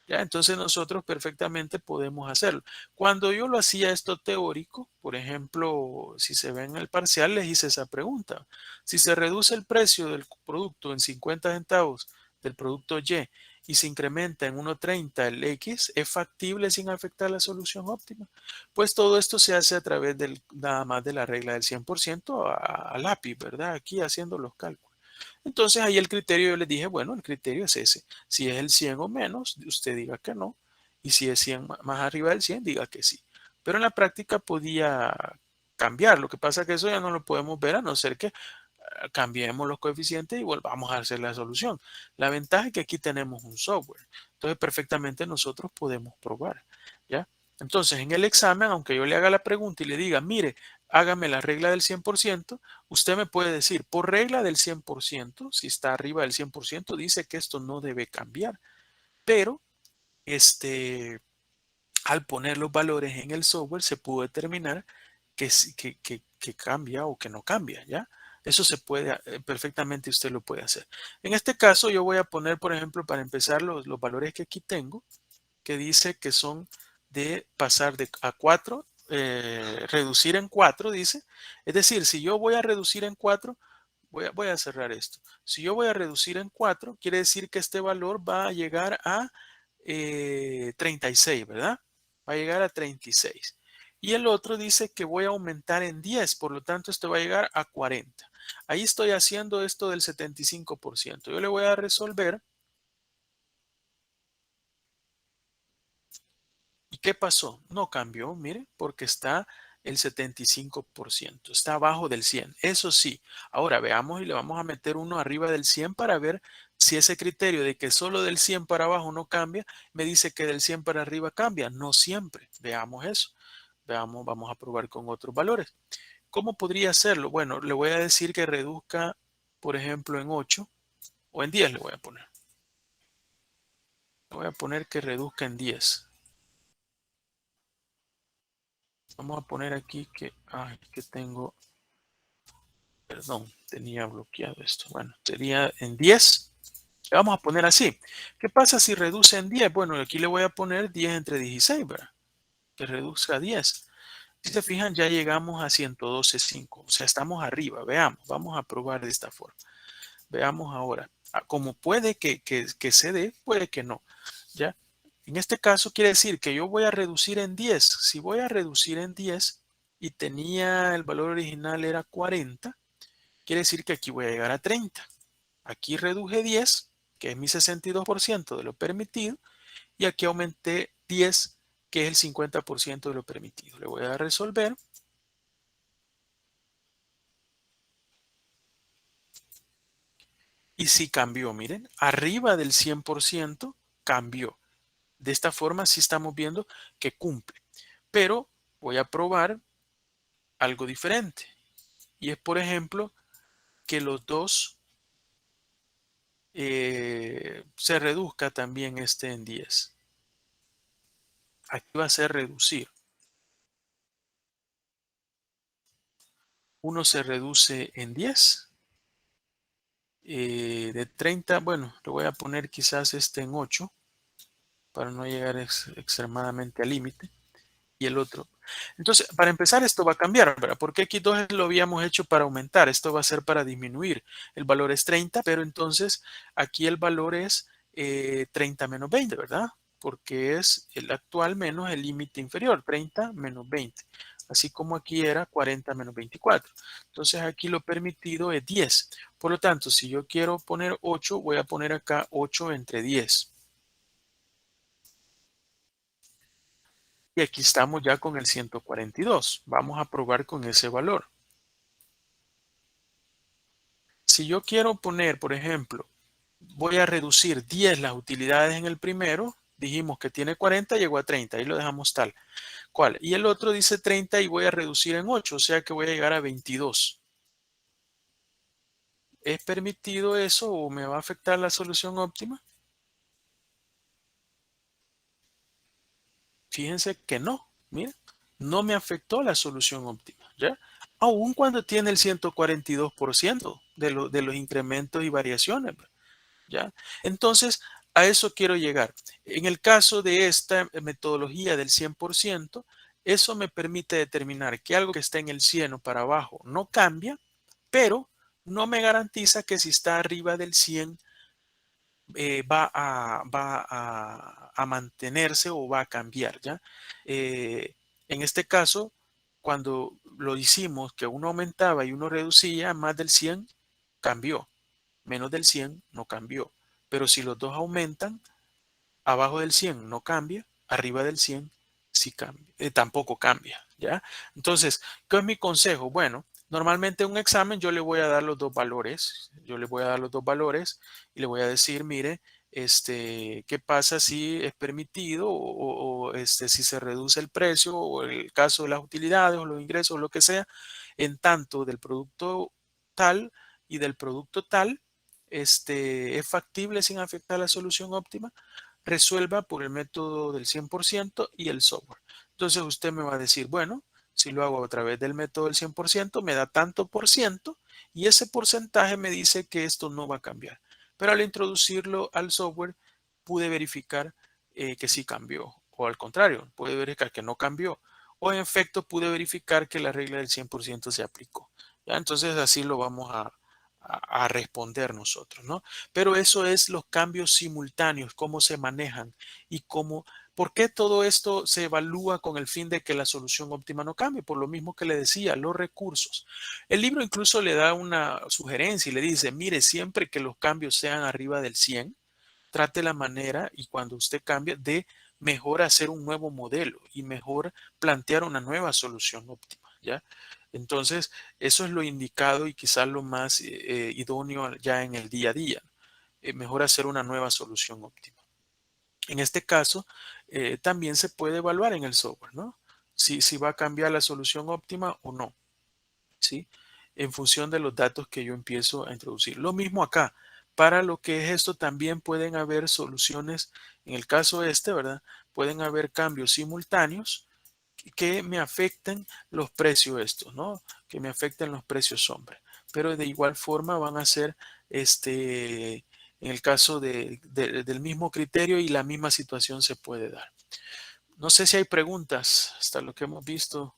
S1: ¿Ya? Entonces nosotros perfectamente podemos hacerlo. Cuando yo lo hacía esto teórico, por ejemplo, si se ve en el parcial, les hice esa pregunta. Si se reduce el precio del producto en 50 centavos del producto y se incrementa en 1.30 el X, ¿es factible sin afectar la solución óptima? Pues todo esto se hace a través nada más de la regla del 100% a lápiz, ¿verdad? Aquí haciendo los cálculos. Entonces ahí el criterio, yo les dije, bueno, el criterio es ese. Si es el 100 o menos, usted diga que no. Y si es 100 más arriba del 100, diga que sí. Pero en la práctica podía cambiar. Lo que pasa es que eso ya no lo podemos ver a no ser que cambiemos los coeficientes y volvamos a hacer la solución. La ventaja es que aquí tenemos un software. Entonces perfectamente nosotros podemos probar. ¿Ya? Entonces en el examen, aunque yo le haga la pregunta y le diga, mire, hágame la regla del 100%, usted me puede decir, por regla del 100%, si está arriba del 100%, dice que esto no debe cambiar. Pero al poner los valores en el software se pudo determinar que cambia o que no cambia, ¿ya? Eso se puede, perfectamente usted lo puede hacer. En este caso yo voy a poner, por ejemplo, para empezar los valores que aquí tengo, que dice que son de pasar a 4, reducir en 4, dice. Es decir, si yo voy a reducir en 4, voy a cerrar esto. Si yo voy a reducir en 4, quiere decir que este valor va a llegar a 36, ¿verdad? Va a llegar a 36. Y el otro dice que voy a aumentar en 10, por lo tanto esto va a llegar a 40. Ahí estoy haciendo esto del 75%. Yo le voy a resolver. ¿Y qué pasó? No cambió, mire, porque está el 75%, está abajo del 100. Eso sí, ahora veamos y le vamos a meter uno arriba del 100 para ver si ese criterio de que solo del 100 para abajo no cambia, me dice que del 100 para arriba cambia. No siempre. Veamos eso. Veamos, vamos a probar con otros valores. ¿Cómo podría hacerlo? Bueno, le voy a decir que reduzca, por ejemplo, en 8. O en 10 le voy a poner. Le voy a poner que reduzca en 10. Vamos a poner aquí que, que tengo, perdón, tenía bloqueado esto. Bueno, sería en 10. Le vamos a poner así. ¿Qué pasa si reduce en 10? Bueno, aquí le voy a poner 10 entre 16, ¿verdad? Que reduzca a 10. Si se fijan, ya llegamos a 112.5. O sea, estamos arriba. Veamos, vamos a probar de esta forma. Veamos ahora. Como puede que se dé, puede que no. ¿Ya? En este caso quiere decir que yo voy a reducir en 10. Si voy a reducir en 10 y tenía el valor original era 40, quiere decir que aquí voy a llegar a 30. Aquí reduje 10, que es mi 62% de lo permitido, y aquí aumenté 10, que es el 50% de lo permitido. Le voy a resolver. Y sí cambió, miren, arriba del 100% cambió. De esta forma sí estamos viendo que cumple. Pero voy a probar algo diferente. Y es, por ejemplo, que los dos se reduzca también este en 10. Aquí va a ser reducir. Uno se reduce en 10. De 30, bueno, le voy a poner quizás este en 8 para no llegar extremadamente al límite. Y el otro. Entonces, para empezar, esto va a cambiar, ¿verdad? Porque X2 lo habíamos hecho para aumentar, esto va a ser para disminuir. El valor es 30, pero entonces aquí el valor es 30 menos 20, ¿verdad? Porque es el actual menos el límite inferior, 30 menos 20. Así como aquí era 40 menos 24. Entonces aquí lo permitido es 10. Por lo tanto, si yo quiero poner 8, voy a poner acá 8 entre 10. Y aquí estamos ya con el 142. Vamos a probar con ese valor. Si yo quiero poner, por ejemplo, voy a reducir 10 las utilidades en el primero, dijimos que tiene 40, llegó a 30, ahí lo dejamos tal cual. Y el otro dice 30 y voy a reducir en 8, o sea que voy a llegar a 22. ¿Es permitido eso o me va a afectar la solución óptima? Fíjense que no, miren, no me afectó la solución óptima, ¿ya? Aun cuando tiene el 142% de los incrementos y variaciones, ¿ya? Entonces, a eso quiero llegar. En el caso de esta metodología del 100%, eso me permite determinar que algo que está en el 100 o para abajo no cambia, pero no me garantiza que si está arriba del 100 va a mantenerse o va a cambiar, ¿ya? En este caso, cuando lo hicimos que uno aumentaba y uno reducía, más del 100 cambió, menos del 100 no cambió. Pero si los dos aumentan, abajo del 100 no cambia, arriba del 100 sí cambia, tampoco cambia, ¿ya? Entonces, ¿qué es mi consejo? Bueno, normalmente en un examen yo le voy a dar los dos valores, y le voy a decir, mire, ¿qué pasa si es permitido si se reduce el precio o el caso de las utilidades o los ingresos o lo que sea, en tanto del producto tal y del producto tal, es factible sin afectar la solución óptima? Resuelva por el método del 100% y el software. Entonces usted me va a decir, bueno, si lo hago a través del método del 100%, me da tanto por ciento y ese porcentaje me dice que esto no va a cambiar. Pero al introducirlo al software, pude verificar que sí cambió. O al contrario, pude verificar que no cambió. O en efecto, pude verificar que la regla del 100% se aplicó. ¿Ya? Entonces así lo vamos a responder nosotros, ¿no? Pero eso es los cambios simultáneos, cómo se manejan y ¿por qué todo esto se evalúa con el fin de que la solución óptima no cambie? Por lo mismo que le decía, los recursos. El libro incluso le da una sugerencia y le dice, mire, siempre que los cambios sean arriba del 100, trate la manera y cuando usted cambie de mejor hacer un nuevo modelo y mejor plantear una nueva solución óptima, ¿ya? Entonces, eso es lo indicado y quizás lo más idóneo ya en el día a día. Mejor hacer una nueva solución óptima. En este caso, también se puede evaluar en el software, ¿no? Si va a cambiar la solución óptima o no, ¿sí? En función de los datos que yo empiezo a introducir. Lo mismo acá. para lo que es esto también pueden haber soluciones, en el caso este, ¿verdad? Pueden haber cambios simultáneos que me afecten los precios estos, ¿no? Que me afecten los precios sombra. Pero de igual forma van a ser, en el caso del mismo criterio y la misma situación se puede dar. No sé si hay preguntas hasta lo que hemos visto.